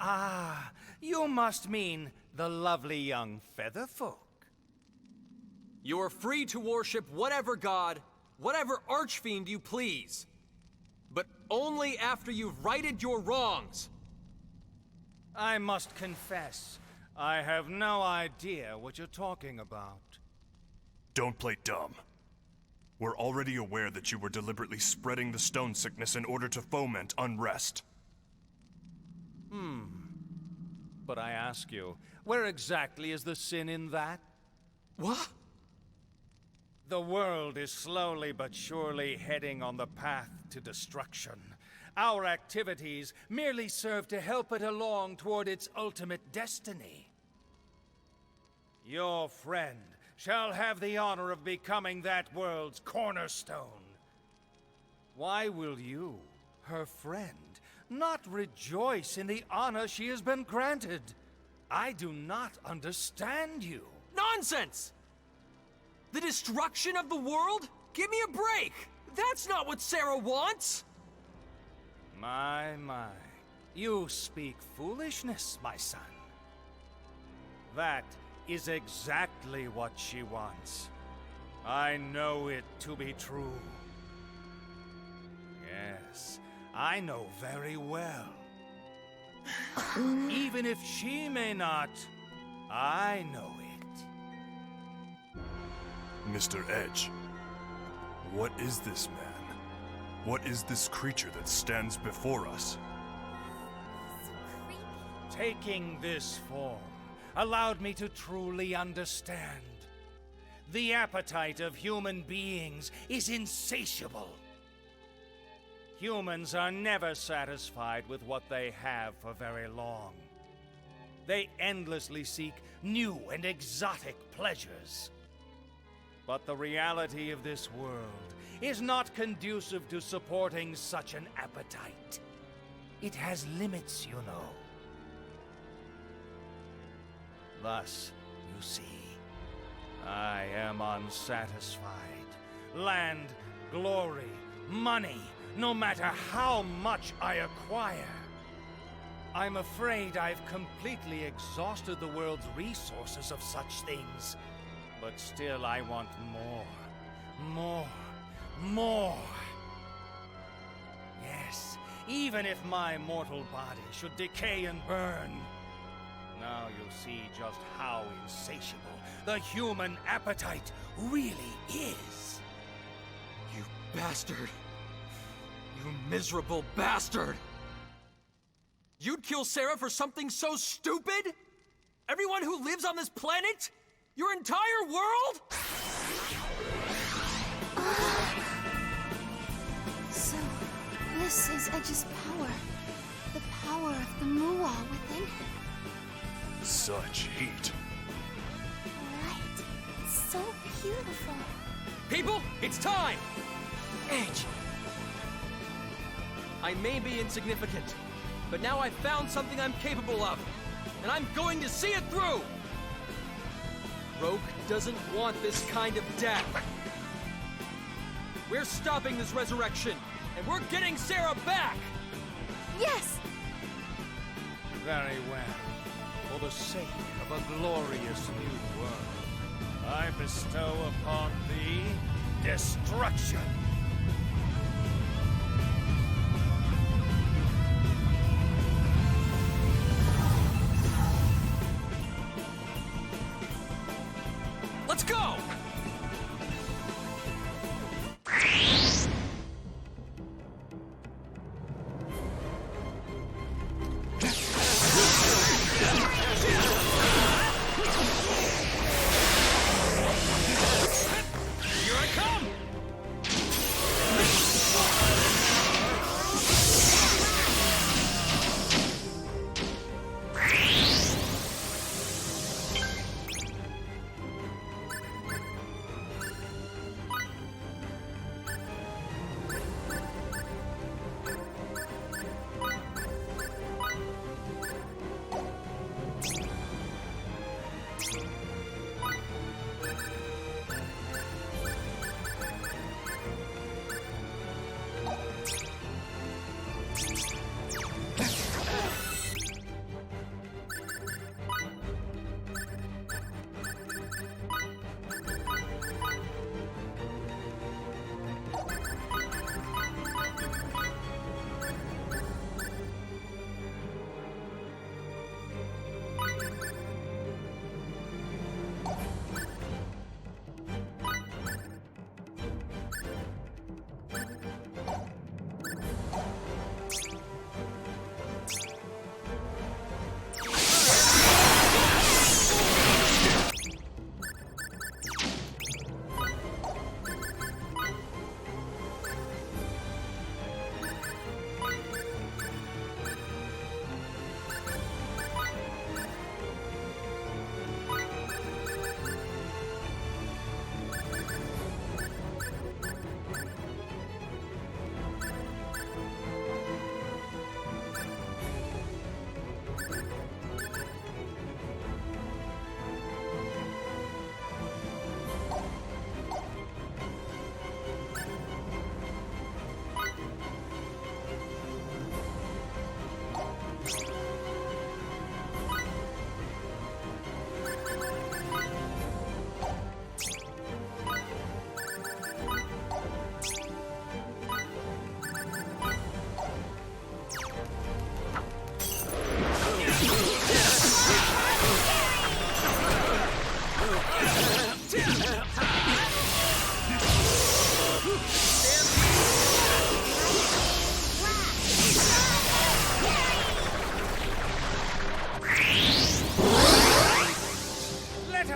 Ah, you must mean the lovely young Featherfolk. You are free to worship whatever god, whatever archfiend you please. But only after you've righted your wrongs. I must confess, I have no idea what you're talking about. Don't play dumb. We're already aware that you were deliberately spreading the stone sickness in order to foment unrest. But I ask you, where exactly is the sin in that? What? The world is slowly but surely heading on the path to destruction. Our activities merely serve to help it along toward its ultimate destiny. Your friend shall have the honor of becoming that world's cornerstone. Why will you, her friend, not rejoice in the honor she has been granted? I do not understand you. Nonsense! The destruction of the world? Give me a break! That's not what Sarah wants! My. You speak foolishness, my son. That is exactly what she wants. I know it to be true. Yes, I know very well. Even if she may not, I know it. Mr. Edge, what is this man? What is this creature that stands before us? Taking this form allowed me to truly understand. The appetite of human beings is insatiable. Humans are never satisfied with what they have for very long. They endlessly seek new and exotic pleasures. But the reality of this world is not conducive to supporting such an appetite. It has limits, you know. Thus, you see, I am unsatisfied. Land, glory, money, no matter how much I acquire. I'm afraid I've completely exhausted the world's resources of such things. But still I want more. More. More. Yes, even if my mortal body should decay and burn. Now you'll see just how insatiable the human appetite really is. You bastard! You miserable bastard! You'd kill Sarah for something so stupid? Everyone who lives on this planet? Your entire world? So, this is Edge's power. The power of the Muwa within him. Such heat. Right. So beautiful. People, it's time! Edge! I may be insignificant, but now I've found something I'm capable of, and I'm going to see it through! Rogue doesn't want this kind of death. We're stopping this resurrection, and we're getting Sarah back! Yes! Very well. For the sake of a glorious new world, I bestow upon thee destruction. Let's go!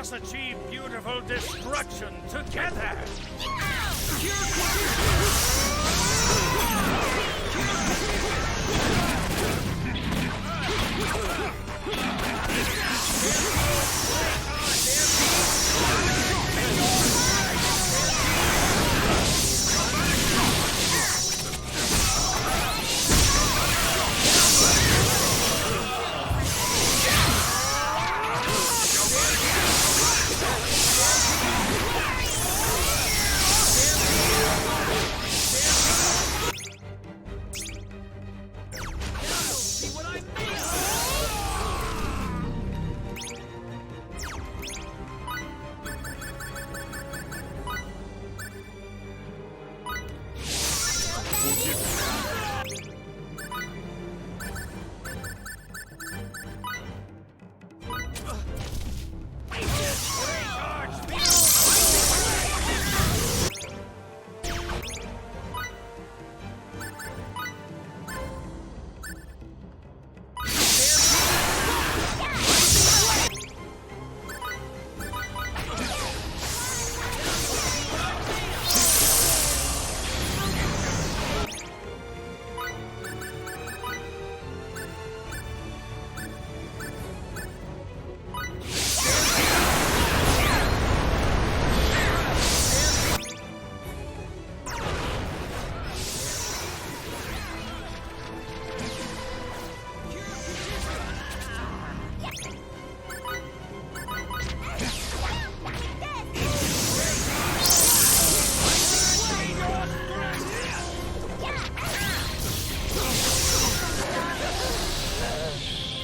Achieve beautiful destruction together!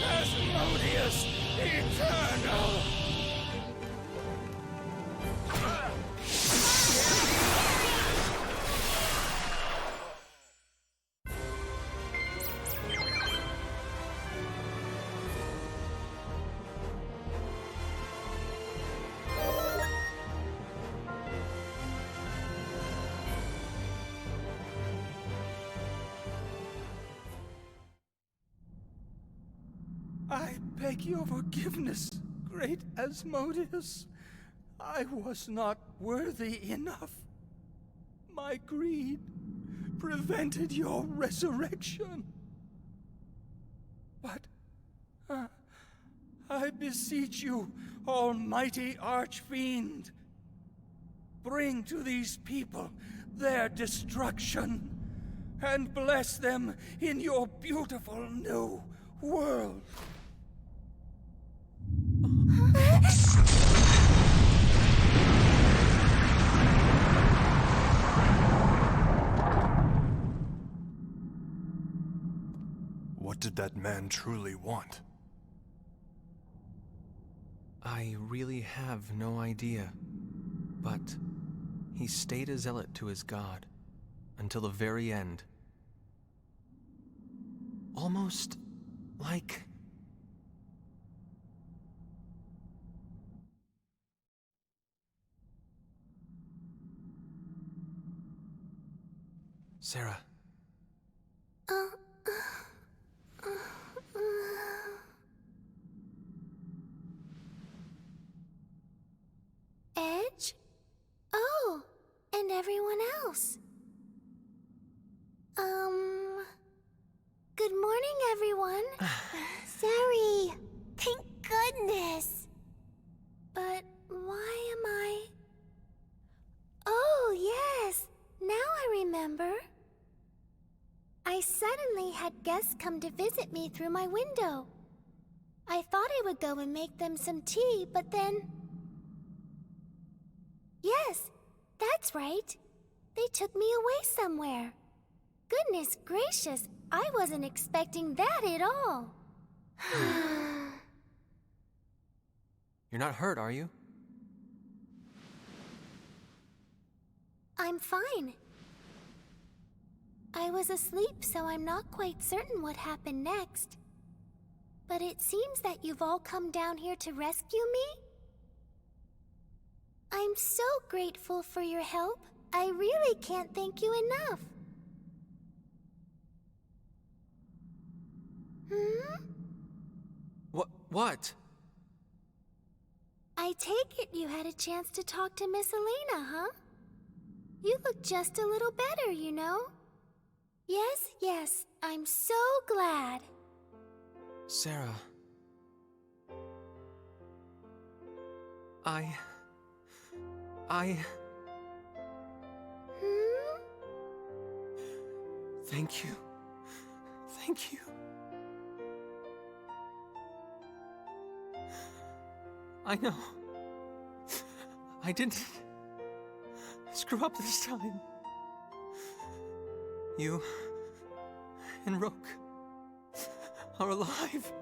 Asmodeus Eternal! I beg your forgiveness, great Asmodeus. I was not worthy enough. My greed prevented your resurrection. But I beseech you, almighty Archfiend, bring to these people their destruction and bless them in your beautiful new world. What did that man truly want? I really have no idea. But he stayed a zealot to his god until the very end. Almost like... Sarah. Edge? Oh, and everyone else. Good morning, everyone. Sorry. Thank goodness. But why am I... Oh, yes. Now I remember. I suddenly had guests come to visit me through my window. I thought I would go and make them some tea, but then... Yes, that's right. They took me away somewhere. Goodness gracious, I wasn't expecting that at all. You're not hurt, are you? I'm fine. I was asleep, so I'm not quite certain what happened next. But it seems that you've all come down here to rescue me? I'm so grateful for your help. I really can't thank you enough. What? I take it you had a chance to talk to Miss Elena, huh? You look just a little better, you know? Yes, I'm so glad. Sarah. I... Thank you. Thank you. I know. I didn't screw up this time. You and Roke are alive.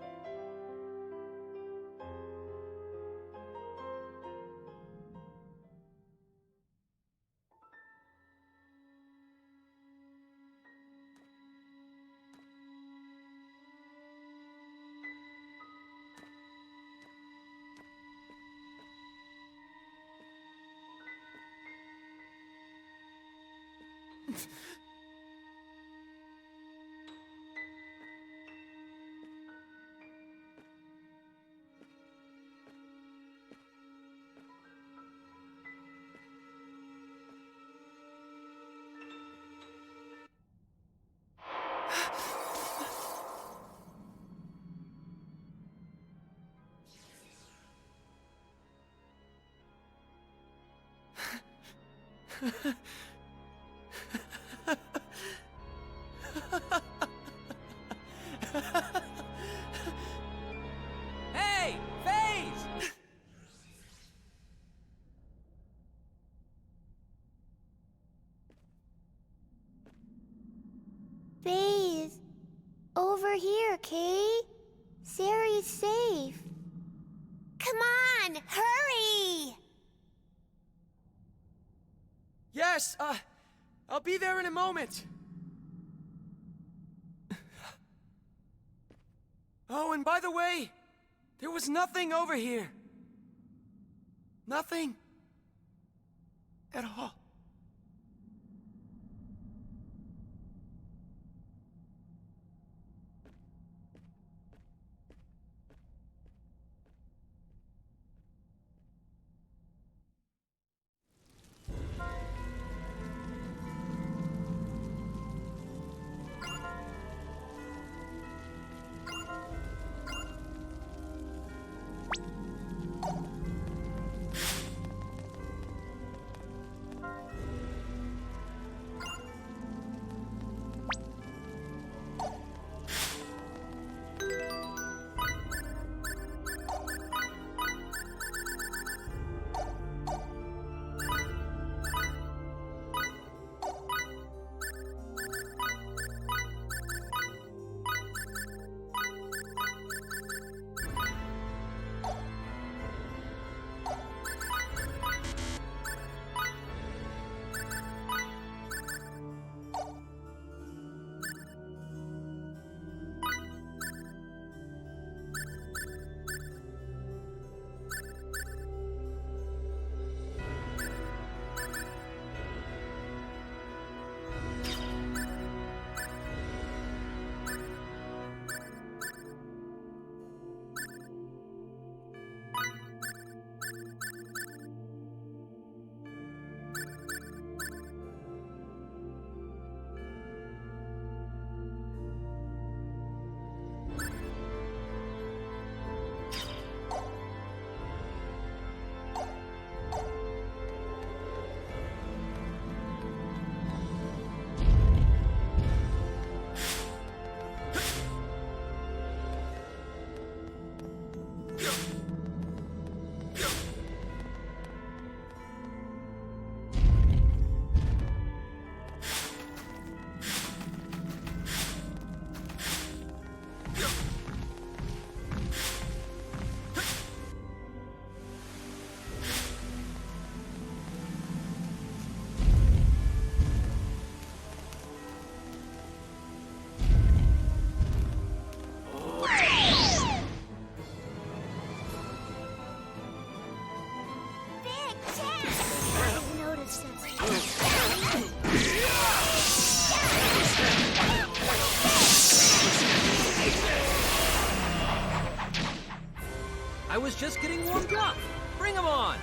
Hey, Phase! Faze, over here, Kay. Sari's safe. Come on, hurry! Yes, I'll be there in a moment. Oh, and by the way, there was nothing over here. Nothing. At all. I was just getting warmed up. Bring 'em on!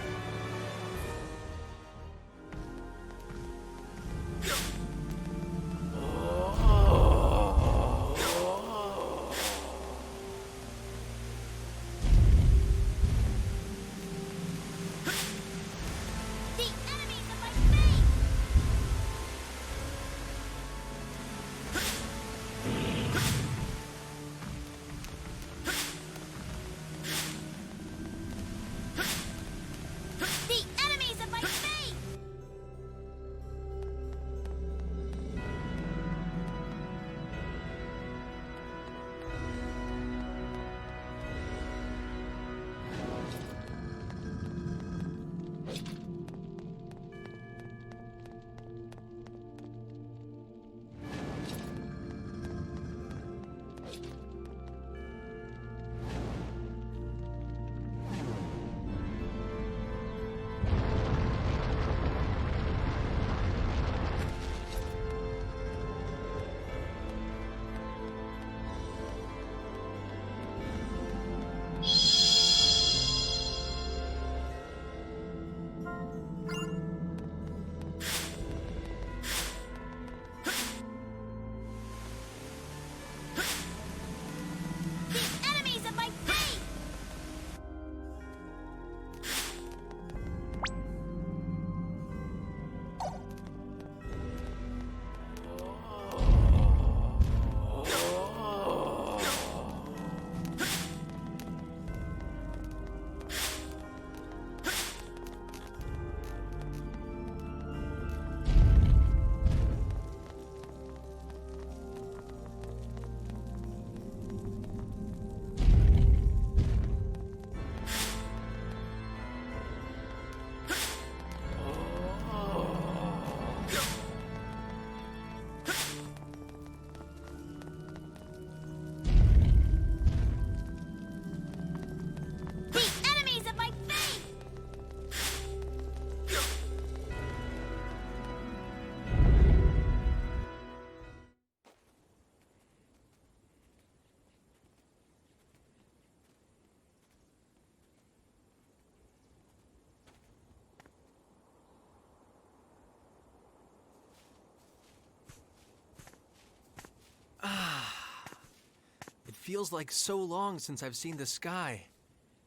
feels like so long since I've seen the sky.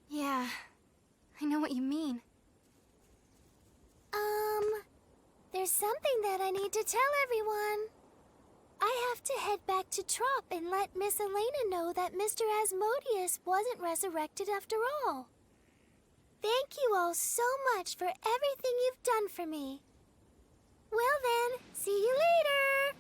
Yeah, I know what you mean. There's something that I need to tell everyone. I have to head back to Trop and let Miss Elena know that Mr. Asmodeus wasn't resurrected after all. Thank you all so much for everything you've done for me. Well then, see you later!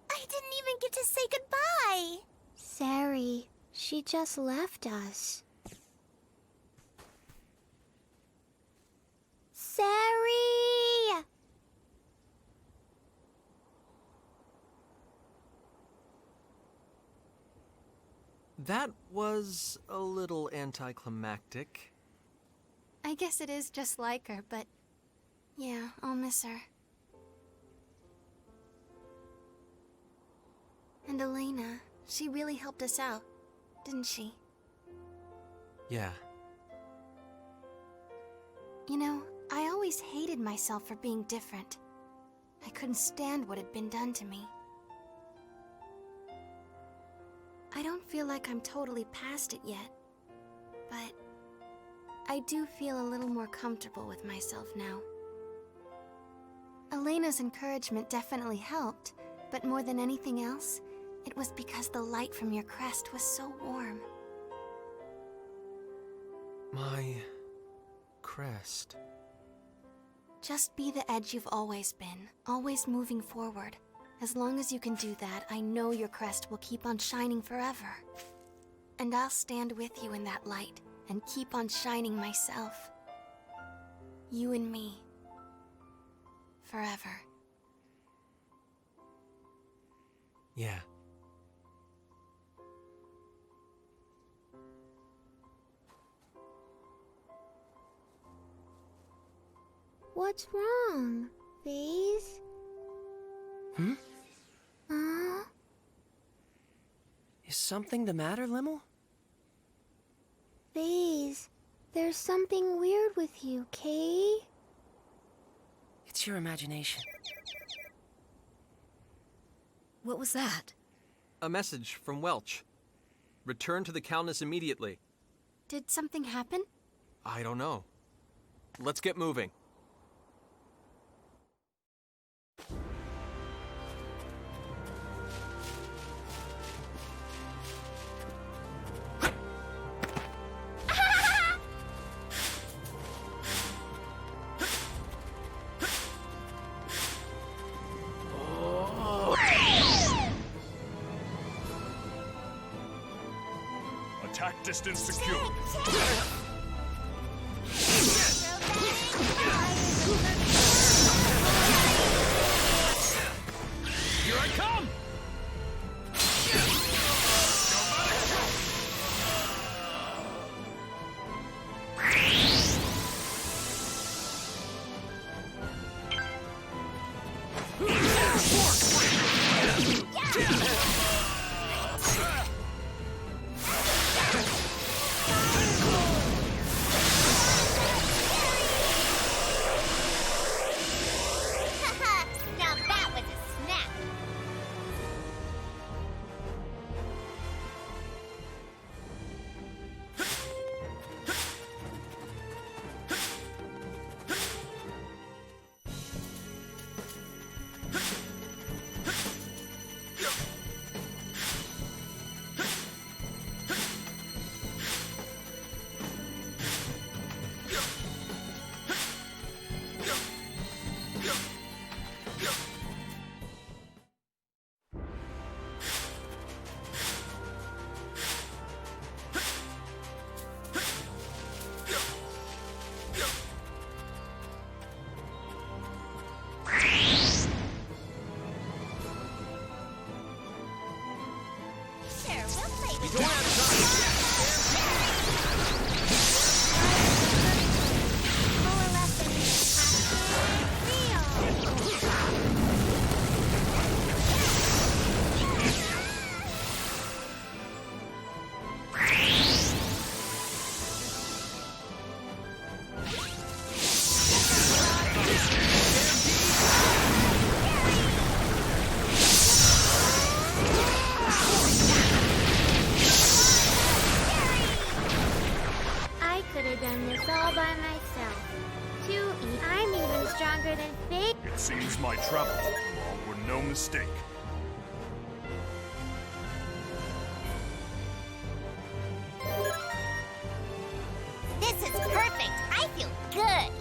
I didn't even get to say goodbye. Sari, she just left us. Sari! That was a little anticlimactic. I guess it is just like her, but yeah, I'll miss her. And Elena, she really helped us out, didn't she? Yeah. You know, I always hated myself for being different. I couldn't stand what had been done to me. I don't feel like I'm totally past it yet, but I do feel a little more comfortable with myself now. Elena's encouragement definitely helped, but more than anything else, it was because the light from your crest was so warm. My crest. Just be the edge you've always been, always moving forward. As long as you can do that, I know your crest will keep on shining forever. And I'll stand with you in that light and keep on shining myself. You and me. Forever. Yeah. What's wrong, Vase? Is something the matter, Limmel? Vase, there's something weird with you, Kay? It's your imagination. What was that? A message from Welch. Return to the Calnus immediately. Did something happen? I don't know. Let's get moving. Attack distance secure. Here I come! Now that was a snap. no mistake. This is perfect. I feel good.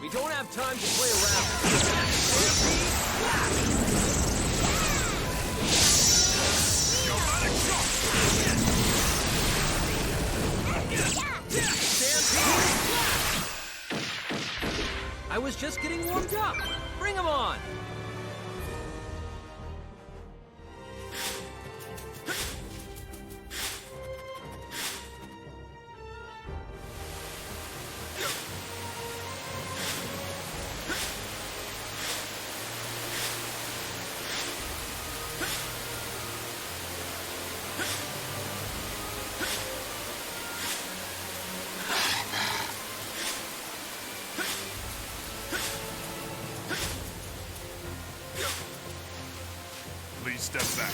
We don't have time to play around. I was just getting warmed up. Bring 'em on! Please step back.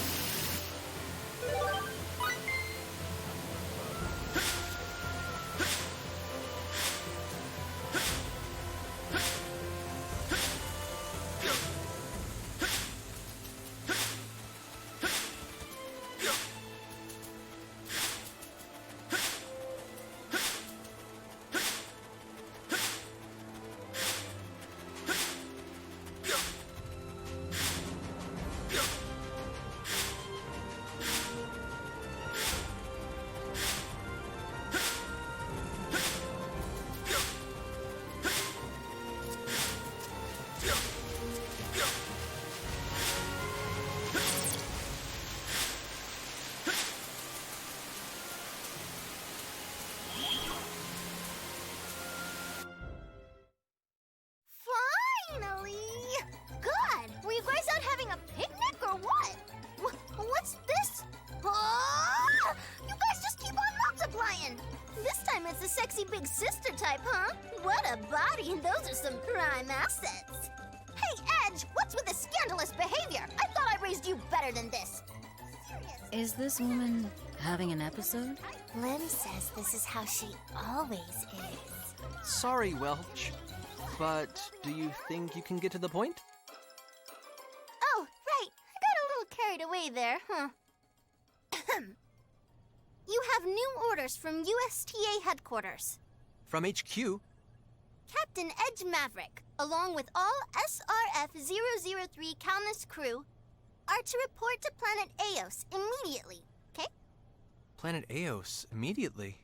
howdy, and those are some prime assets. Hey, Edge, what's with the scandalous behavior? I thought I raised you better than this. Is this woman having an episode? Lynn says this is how she always is. Sorry, Welch. But do you think you can get to the point? Oh, right. I got a little carried away there, huh? You have new orders from USTA headquarters. From HQ? Captain Edge Maverick, along with all SRF-003 Calnus crew, are to report to planet Eos immediately, okay? Planet Eos, immediately?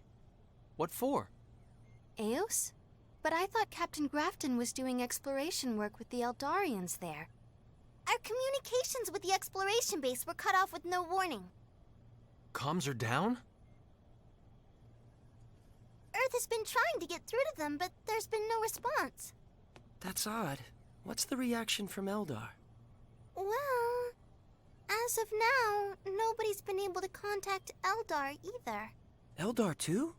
What for? Eos? But I thought Captain Grafton was doing exploration work with the Eldarians there. Our communications with the exploration base were cut off with no warning. Comms are down? Earth has been trying to get through to them, but there's been no response. That's odd. What's the reaction from Eldar? Well, as of now, nobody's been able to contact Eldar either. Eldar too?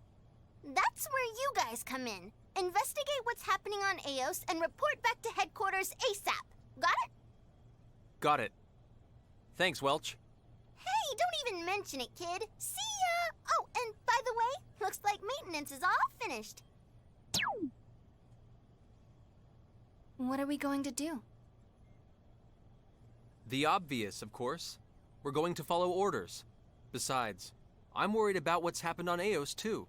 That's where you guys come in. Investigate what's happening on Eos and report back to headquarters ASAP. Got it? Got it. Thanks, Welch. Hey, don't even mention it, kid. See ya! Oh, and by the way, looks like maintenance is all finished. What are we going to do? The obvious, of course. We're going to follow orders. Besides, I'm worried about what's happened on Eos, too.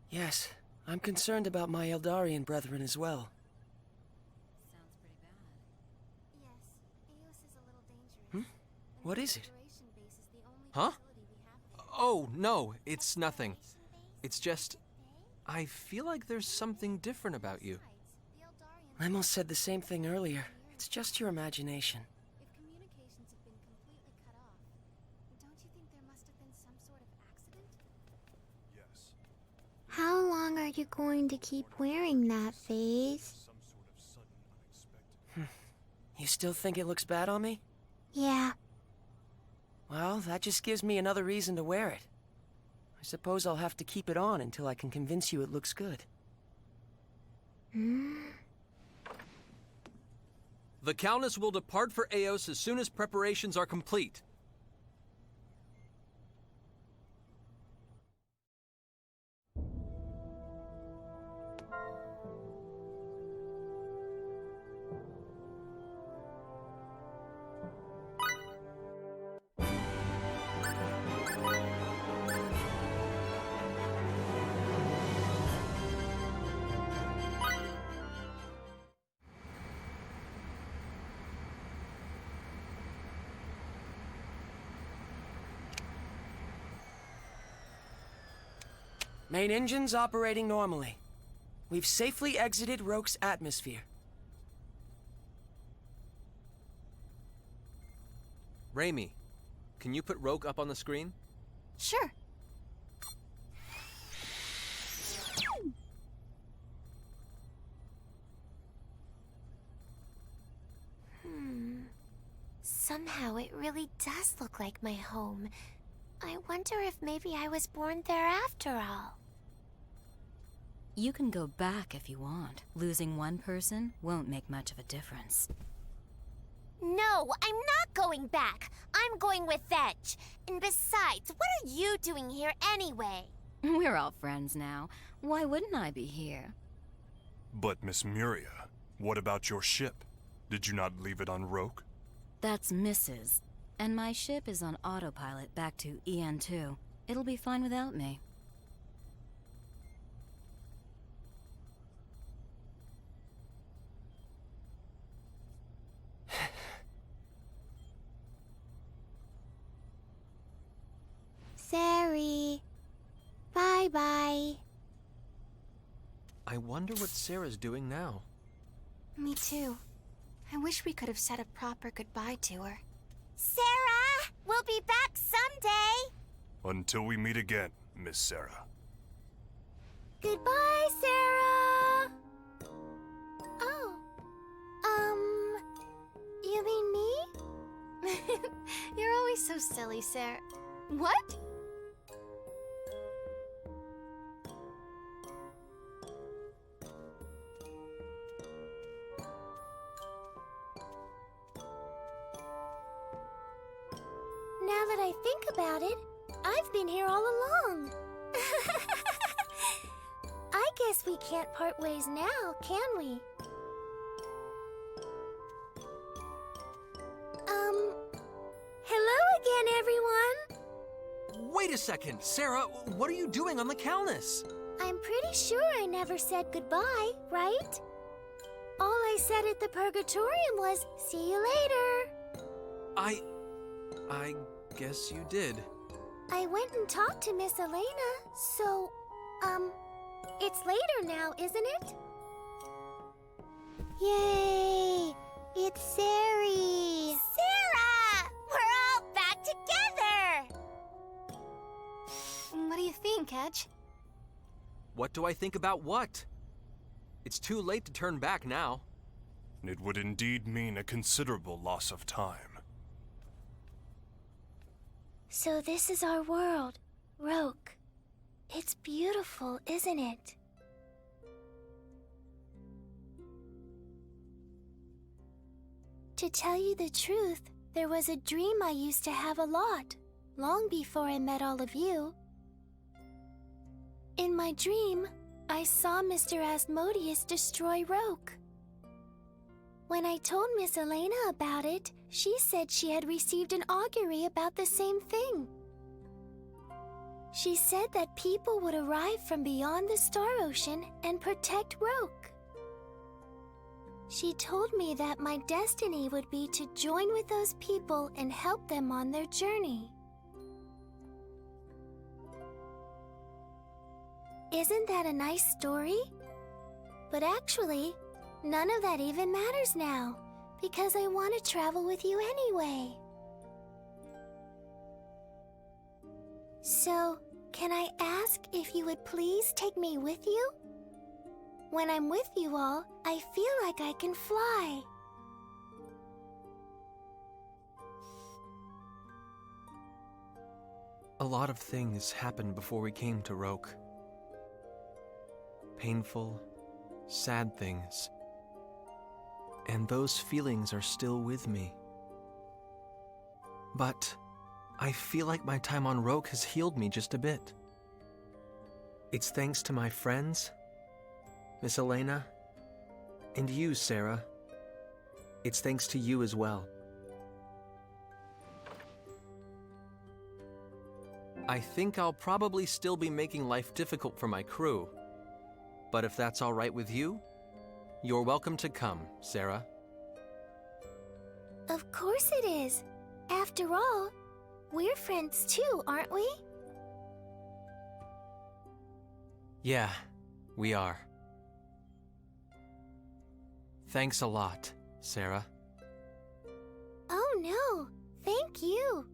Yes, I'm concerned about my Eldarian brethren as well. Sounds pretty bad. Yes, Eos is a little dangerous. What is it? Huh? Oh, no, it's nothing. It's just, I feel like there's something different about you. Lemos said the same thing earlier. It's just your imagination. If communications have been completely cut off, don't you think there must have been some sort of accident? Yes. How long are you going to keep wearing that, Faze? Some sort of sudden, unexpected. You still think it looks bad on me? Yeah. Well, that just gives me another reason to wear it. I suppose I'll have to keep it on until I can convince you it looks good. The Calnus will depart for Eos as soon as preparations are complete. Main engines operating normally. We've safely exited Roke's atmosphere. Raimi, can you put Roke up on the screen? Sure. Somehow it really does look like my home. I wonder if maybe I was born there after all. You can go back if you want. Losing one person won't make much of a difference. No, I'm not going back. I'm going with Edge. And besides, what are you doing here anyway? We're all friends now. Why wouldn't I be here? But, Miss Muria, what about your ship? Did you not leave it on Roke? That's Mrs. And my ship is on autopilot back to EN2. It'll be fine without me. Sari. Bye-bye. I wonder what Sarah's doing now. Me too. I wish we could have said a proper goodbye to her. Sarah! We'll be back someday! Until we meet again, Miss Sarah. Goodbye, Sarah! Oh. You mean me? You're always so silly, Sarah. What? that I think about it, I've been here all along. I guess we can't part ways now, can we? Hello again, everyone! Wait a second, Sarah, what are you doing on the Calnus? I'm pretty sure I never said goodbye, right? All I said at the Purgatorium was, see you later. I guess you did. I went and talked to Miss Elena, so, it's later now, isn't it? Yay! It's Sari! Sarah! We're all back together! What do you think, Edge? What do I think about what? It's too late to turn back now. It would indeed mean a considerable loss of time. So this is our world, Roke. It's beautiful, isn't it? To tell you the truth, there was a dream I used to have a lot, long before I met all of you. In my dream, I saw Mr. Asmodeus destroy Roke. When I told Miss Elena about it, she said she had received an augury about the same thing. She said that people would arrive from beyond the Star Ocean and protect Roke. She told me that my destiny would be to join with those people and help them on their journey. Isn't that a nice story? But actually, none of that even matters now, because I want to travel with you anyway. So, can I ask if you would please take me with you? When I'm with you all, I feel like I can fly. A lot of things happened before we came to Roke. Painful, sad things. And those feelings are still with me. But I feel like my time on Roke has healed me just a bit. It's thanks to my friends, Miss Elena, and you, Sarah. It's thanks to you as well. I think I'll probably still be making life difficult for my crew. But if that's all right with you, you're welcome to come, Sarah. Of course it is. After all, we're friends too, aren't we? Yeah, we are. Thanks a lot, Sarah. Oh no, thank you.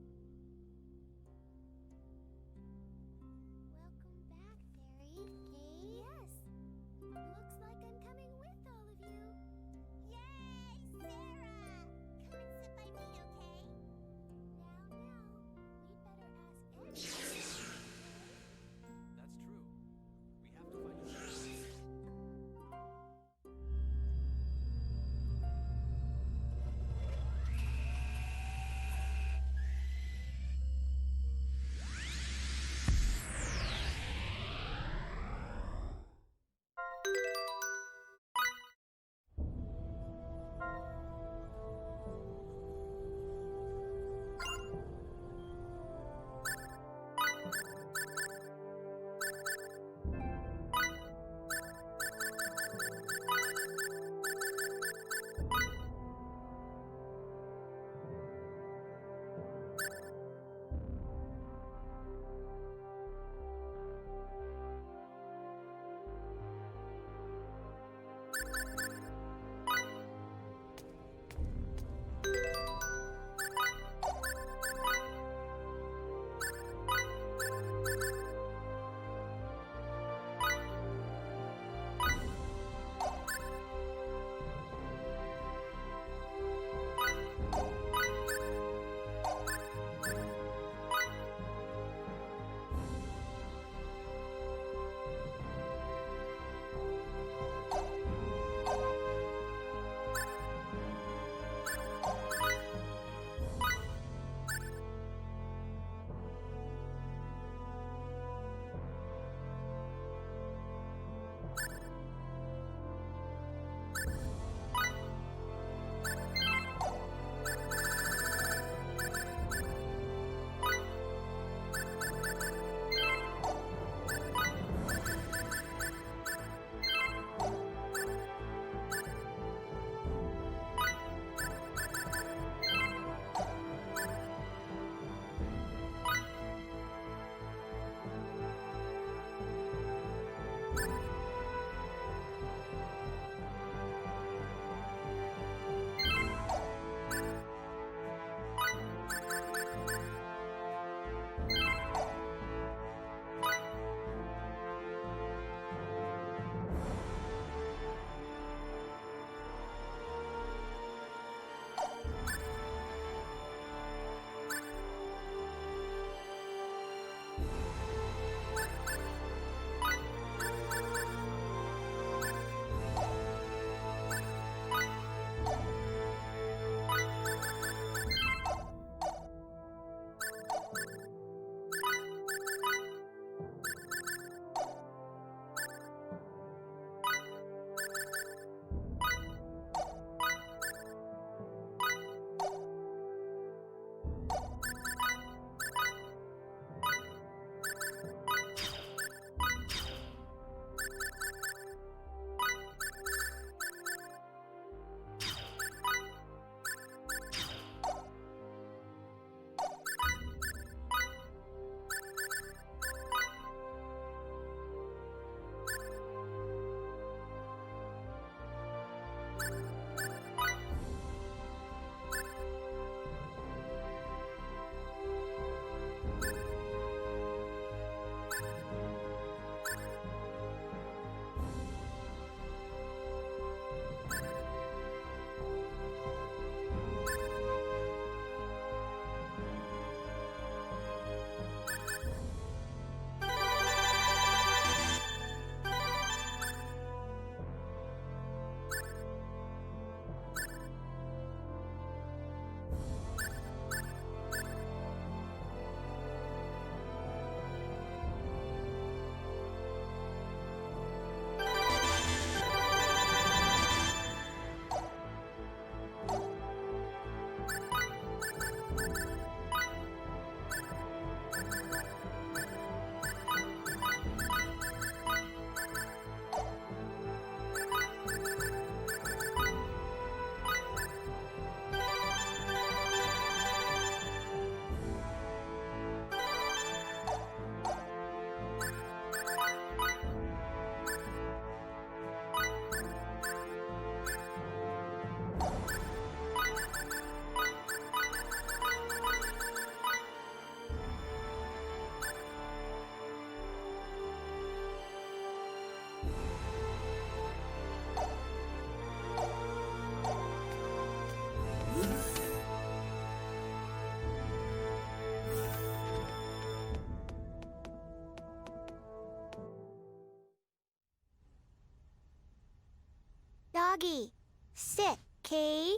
Doggy, sit, Kay.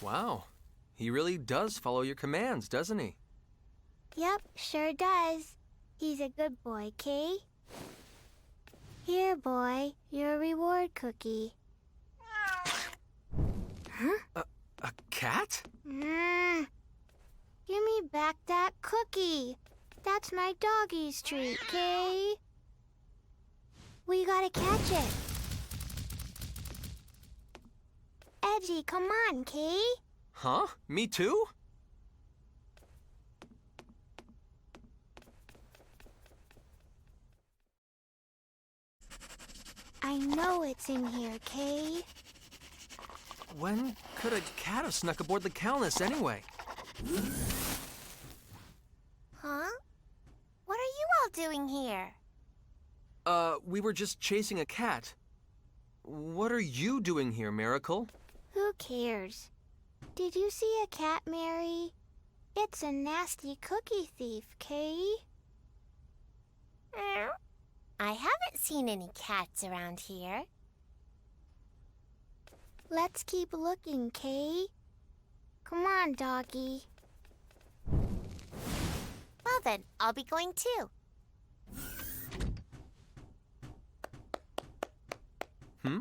Wow. He really does follow your commands, doesn't he? Yep, sure does. He's a good boy, Kay. Here, boy, your reward cookie. Huh? A cat? Give me back that cookie. That's my doggy's treat, Kay. We gotta catch it. Edgy, come on, Kay. Huh? Me too? I know it's in here, Kay. When could a cat have snuck aboard the Calnus anyway? Huh? What are you all doing here? We were just chasing a cat. What are you doing here, Miracle? Who cares? Did you see a cat, Mary? It's a nasty cookie thief, Kay. I haven't seen any cats around here. Let's keep looking, Kay. Come on, doggy. Well then, I'll be going too. Hmm?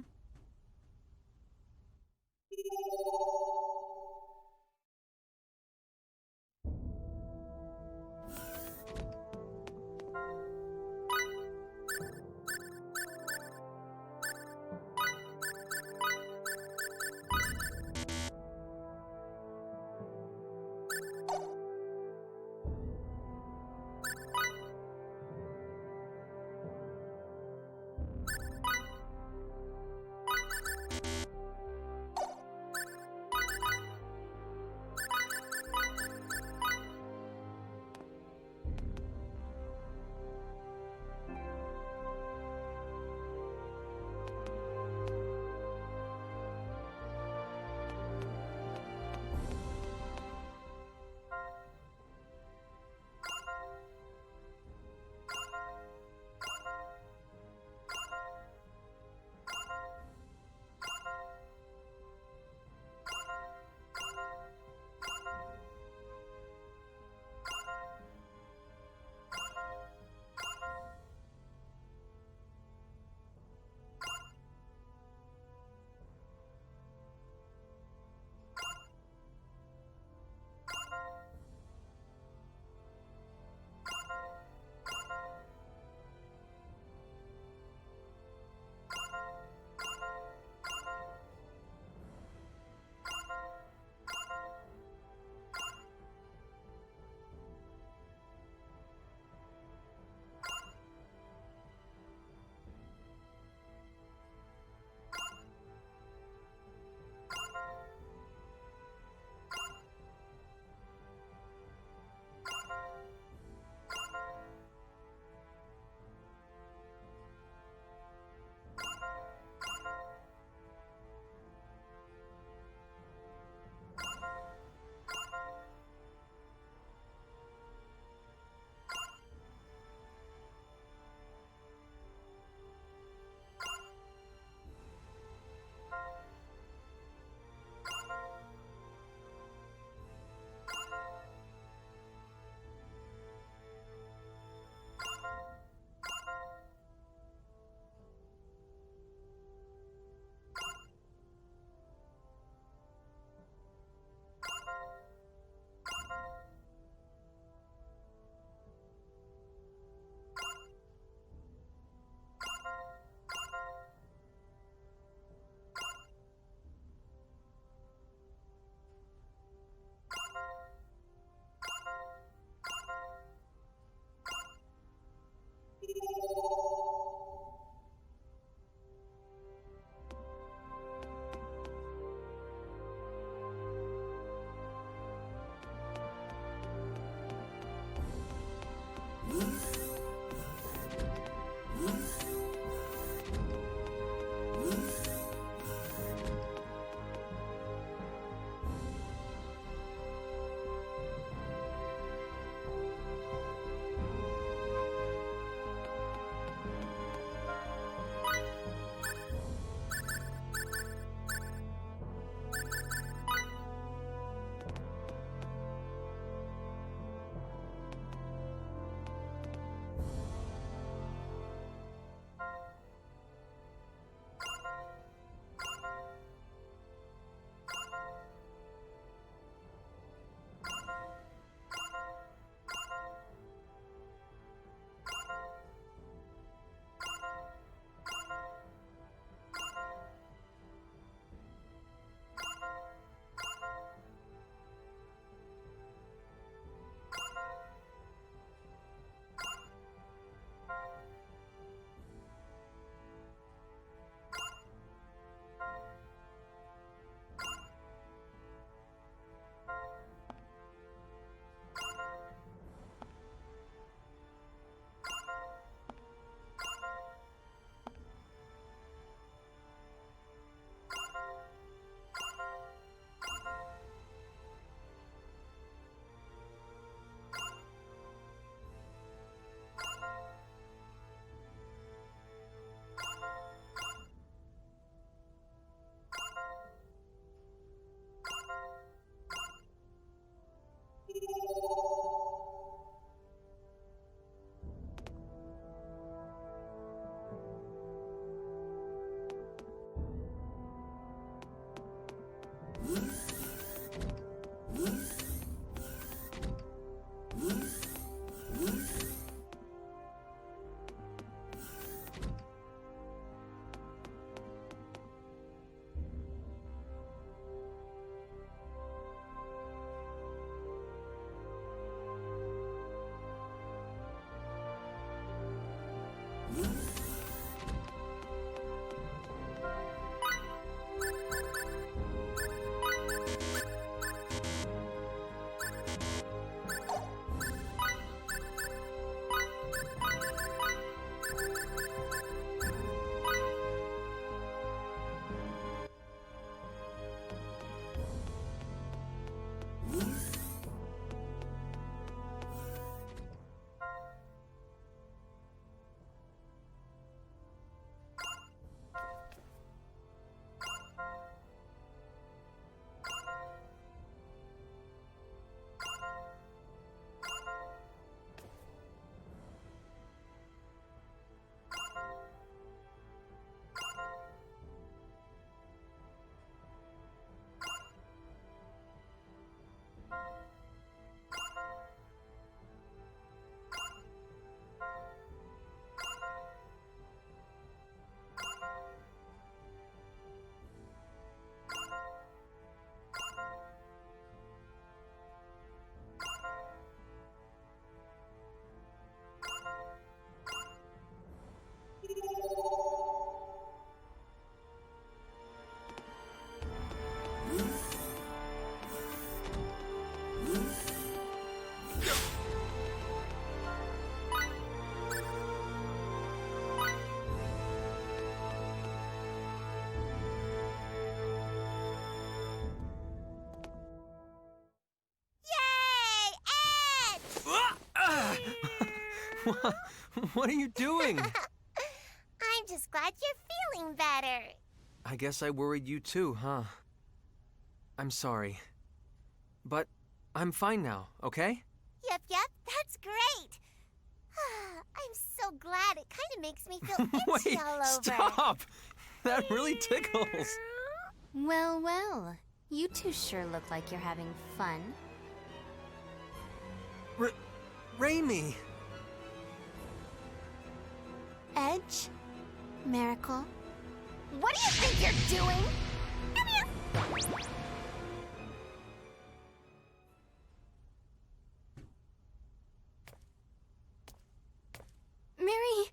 What are you doing? I'm just glad you're feeling better. I guess I worried you too, huh? I'm sorry. But I'm fine now, okay? Yep, that's great. I'm so glad. It kind of makes me feel itchy Wait, all over. stop! That really tickles. Well, well. You two sure look like you're having fun. Raimi! Edge? Miracle? What do you think you're doing? Come here. Mary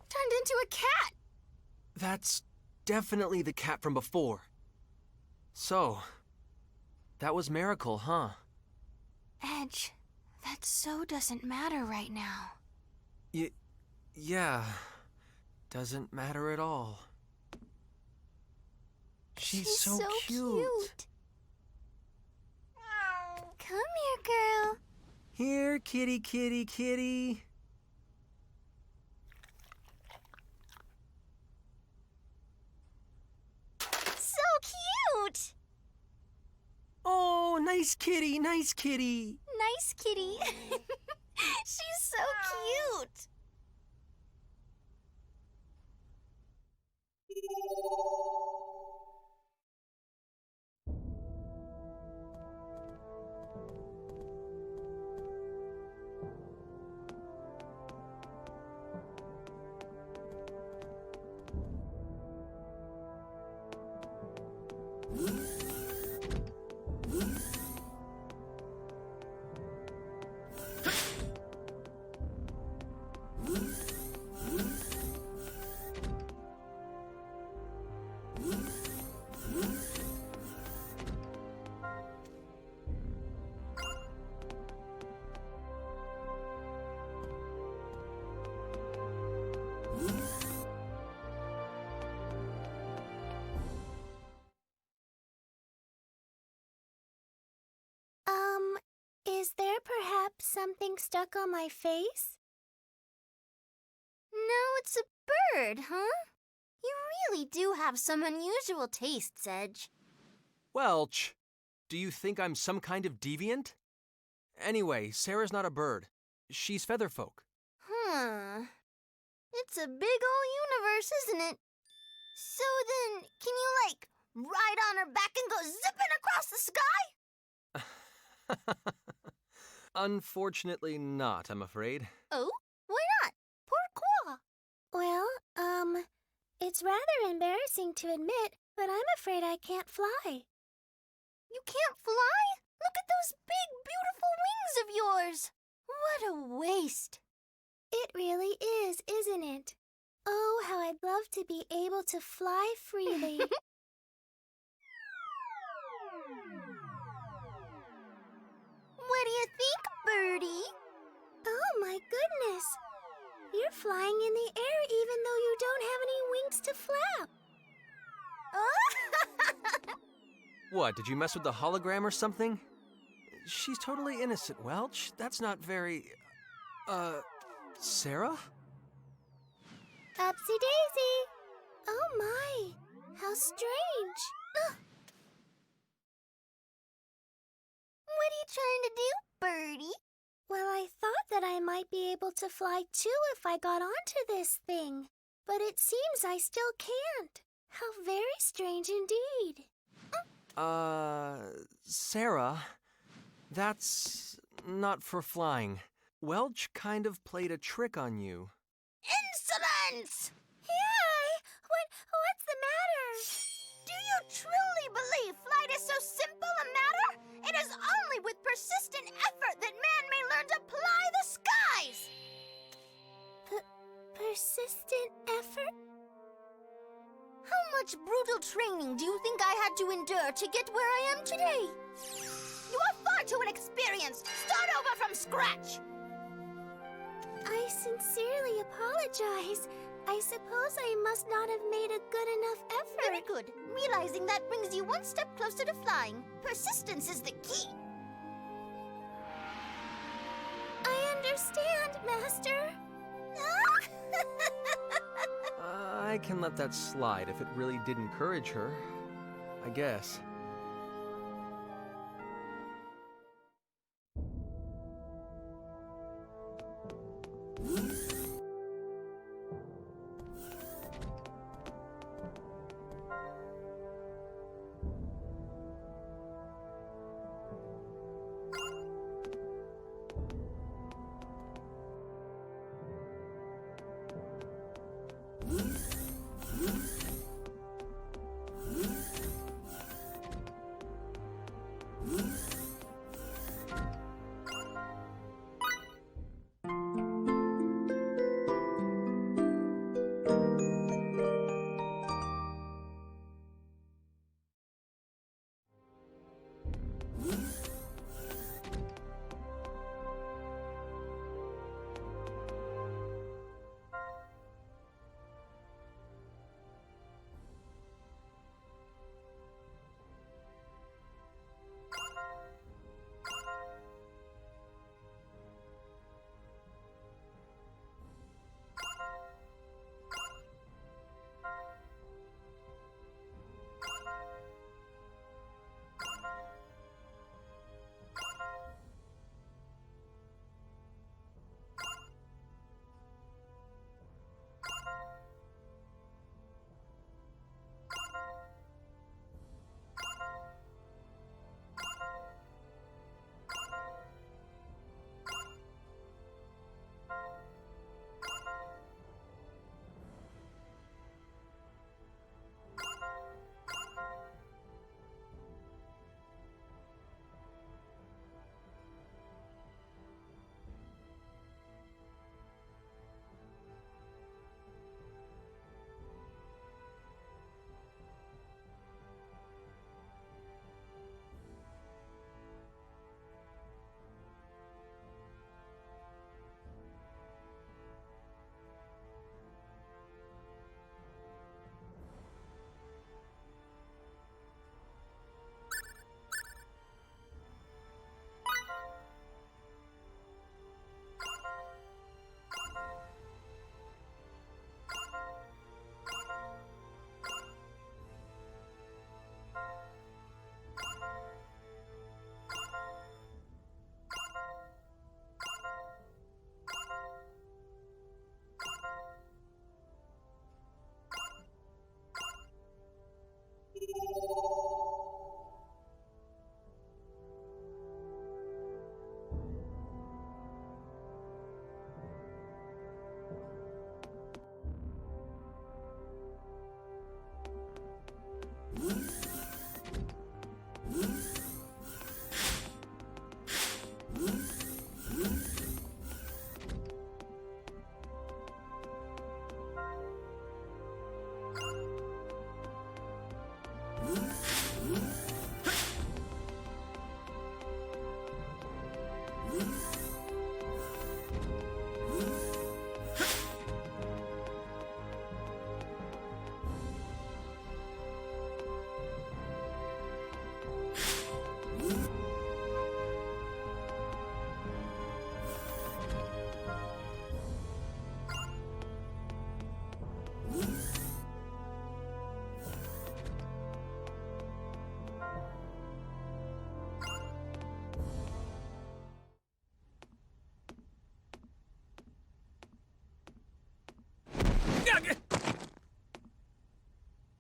turned into a cat! That's definitely the cat from before. So, that was Miracle, huh? Edge, that so doesn't matter right now. Yeah. Doesn't matter at all. She's so cute. Come here, girl. Here, kitty, kitty, kitty. So cute! Oh, nice kitty, nice kitty. Nice kitty. She's so cute. Is there perhaps something stuck on my face? No, it's a bird, huh? You really do have some unusual tastes, Edge. Welch, do you think I'm some kind of deviant? Anyway, Sarah's not a bird. She's featherfolk. It's a big ol' universe, isn't it? So then, can you, like, ride on her back and go zipping across the sky? Unfortunately not, I'm afraid. Oh? Why not? Pourquoi? Well, it's rather embarrassing to admit, but I'm afraid I can't fly. You can't fly? Look at those big, beautiful wings of yours! What a waste! It really is, isn't it? Oh, how I'd love to be able to fly freely. What do you think, Birdie? Oh my goodness! You're flying in the air even though you don't have any wings to flap. What, did you mess with the hologram or something? She's totally innocent, Welch. That's not very... Sarah? Upsy daisy! Oh my! How strange! What are you trying to do, Birdie? Well, I thought that I might be able to fly too if I got onto this thing. But it seems I still can't. How very strange indeed. Sarah, that's not for flying. Welch kind of played a trick on you. Insolence! Hey! What's the matter? Do you truly believe flight is so simple a matter? It is only with persistent effort that man may learn to ply the skies! Persistent effort? How much brutal training do you think I had to endure to get where I am today? You are far too inexperienced. Start over from scratch. I sincerely apologize. I suppose I must not have made a good enough effort. Very good. Realizing that brings you one step closer to flying. Persistence is the key. I understand, Master. I can let that slide if it really did encourage her, I guess.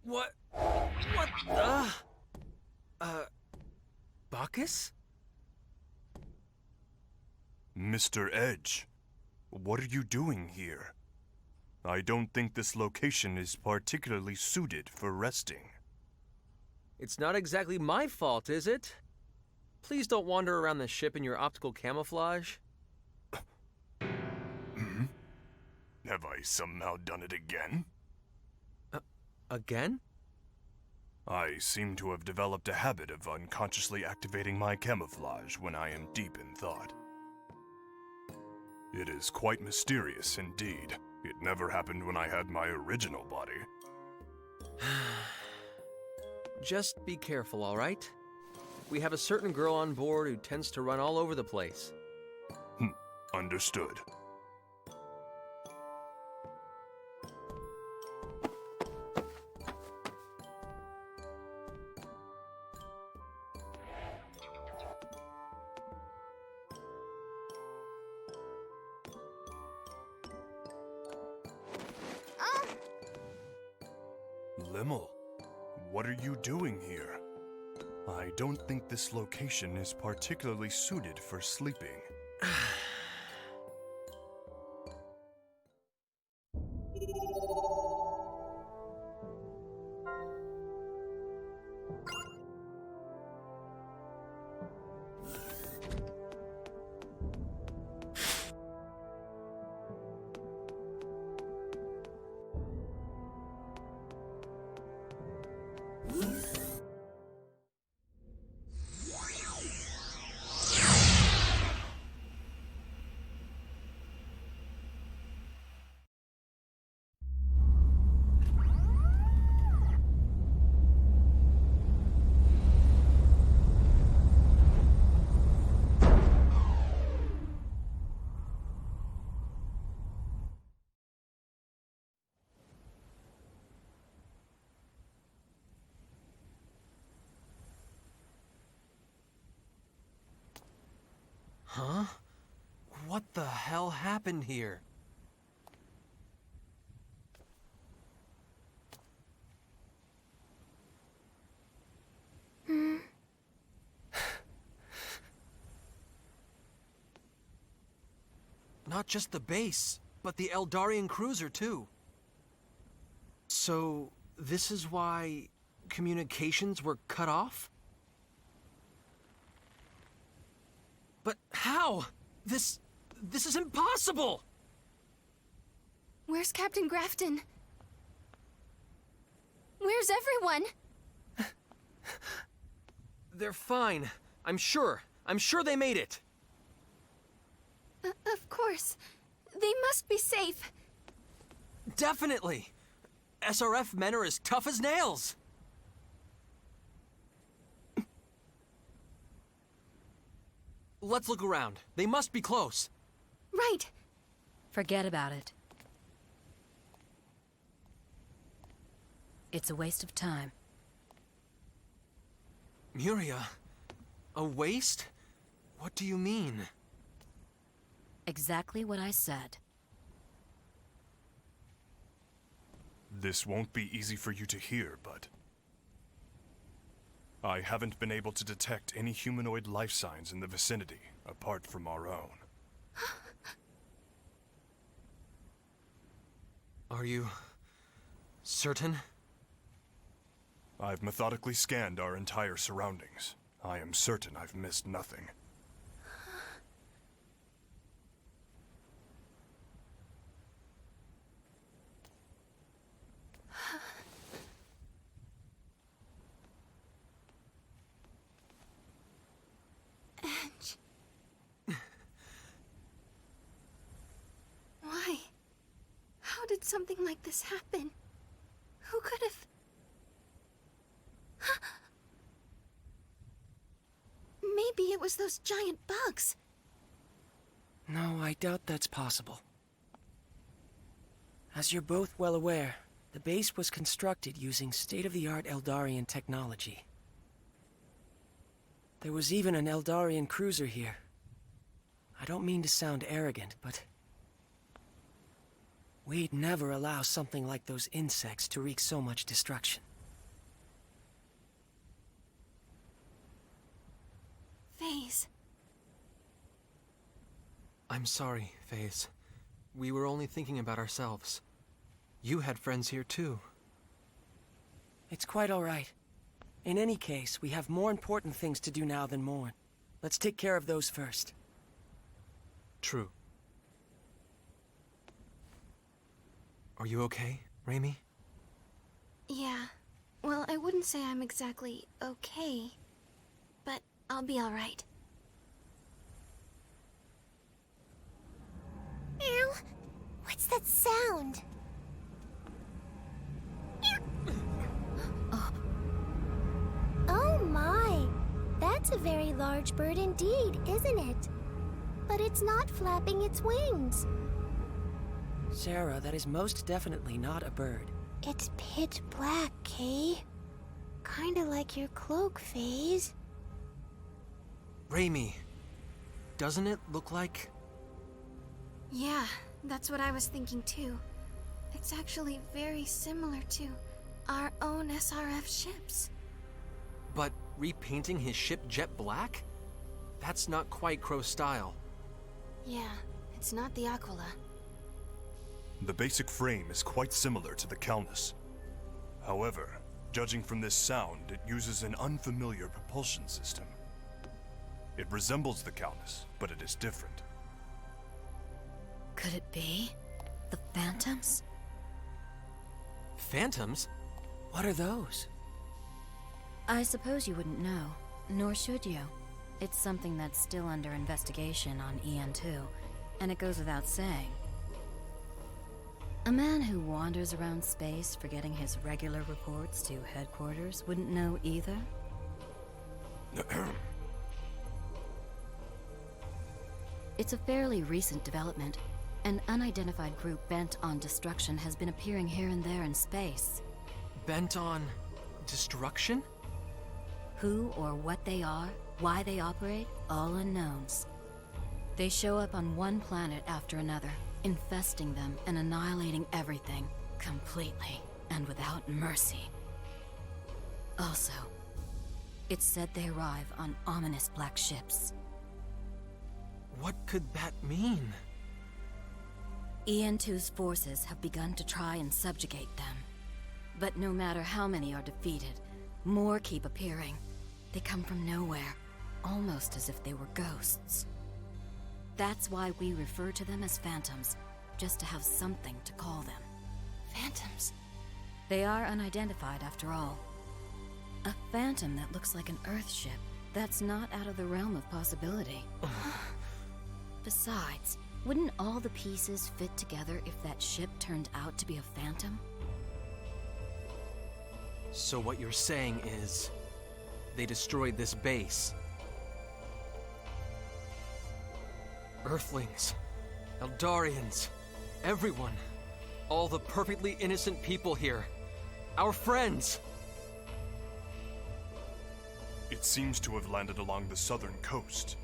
What the? Bacchus? Mr. Edge, what are you doing here? I don't think this location is particularly suited for resting. It's not exactly my fault, is it? Please don't wander around the ship in your optical camouflage. Have I somehow done it again? Again? I seem to have developed a habit of unconsciously activating my camouflage when I am deep in thought. It is quite mysterious indeed. It never happened when I had my original body. Just be careful, all right? We have a certain girl on board who tends to run all over the place. Understood. Limmel, what are you doing here? I don't think this location is particularly suited for sleeping. Huh? What the hell happened here? Not just the base, but the Eldarian cruiser too. So, this is why communications were cut off? But how? This is impossible! Where's Captain Grafton? Where's everyone? They're fine. I'm sure. I'm sure they made it. Of course. They must be safe. Definitely. SRF men are as tough as nails. Let's look around. They must be close. Right. Forget about it. It's a waste of time. Muria, a waste? What do you mean? Exactly what I said. This won't be easy for you to hear, but I haven't been able to detect any humanoid life signs in the vicinity, apart from our own. Are you certain? I've methodically scanned our entire surroundings. I am certain I've missed nothing. Edge. Why? How did something like this happen? Who could have... Maybe it was those giant bugs. No, I doubt that's possible. As you're both well aware, the base was constructed using state-of-the-art Eldarian technology. There was even an Eldarian cruiser here. I don't mean to sound arrogant, but we'd never allow something like those insects to wreak so much destruction. Phase. I'm sorry, Faze. We were only thinking about ourselves. You had friends here too. It's quite all right. In any case, we have more important things to do now than mourn. Let's take care of those first. True. Are you okay, Raimi? Yeah. Well, I wouldn't say I'm exactly okay, but I'll be all right. Ew! What's that sound? Oh my! That's a very large bird indeed, isn't it? But it's not flapping its wings. Sarah, that is most definitely not a bird. It's pitch black, Kay. Kinda like your cloak, Phase. Raimi, doesn't it look like... Yeah, that's what I was thinking too. It's actually very similar to Our own SRF ships. But repainting his ship jet black? That's not quite Crow style. Yeah, it's not the Aquila. The basic frame is quite similar to the Calnus. However, judging from this sound, it uses an unfamiliar propulsion system. It resembles the Calnus, but it is different. Could it be? The Phantoms? Phantoms? What are those? I suppose you wouldn't know, nor should you. It's something that's still under investigation on EN2, and it goes without saying. A man who wanders around space forgetting his regular reports to headquarters wouldn't know either. It's a fairly recent development. An unidentified group bent on destruction has been appearing here and there in space. Bent on destruction? Who or what they are, why they operate, all unknowns. They show up on one planet after another, infesting them and annihilating everything, completely and without mercy. Also, it's said they arrive on ominous black ships. What could that mean? EN2's forces have begun to try and subjugate them. But no matter how many are defeated, more keep appearing. They come from nowhere, almost as if they were ghosts. That's why we refer to them as Phantoms, just to have something to call them. Phantoms? They are unidentified after all. A Phantom that looks like an Earth ship, that's not out of the realm of possibility. Besides, wouldn't all the pieces fit together if that ship turned out to be a Phantom? So what you're saying is, they destroyed this base. Earthlings, Eldarians, everyone. All the perfectly innocent people here. Our friends. It seems to have landed along the southern coast.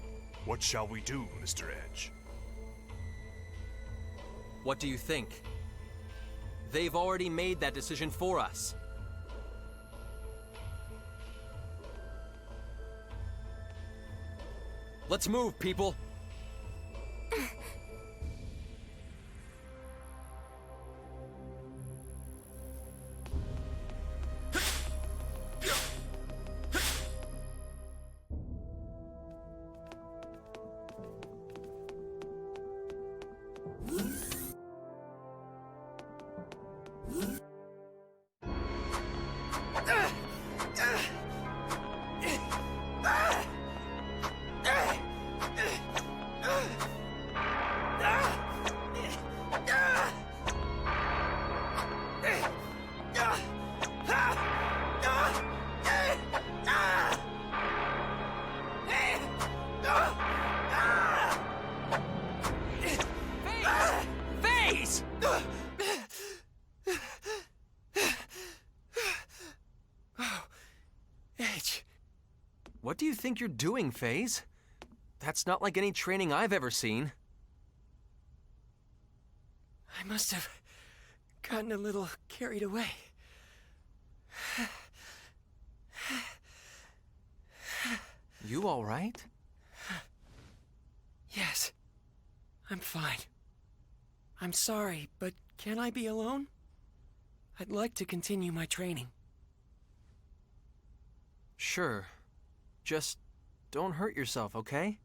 What shall we do, Mr. Edge? What do you think? They've already made that decision for us. Let's move, people! What do you think you're doing, FaZe? That's not like any training I've ever seen. I must have gotten a little carried away. You all right? Yes, I'm fine. I'm sorry, but can I be alone? I'd like to continue my training. Sure. Just don't hurt yourself, okay?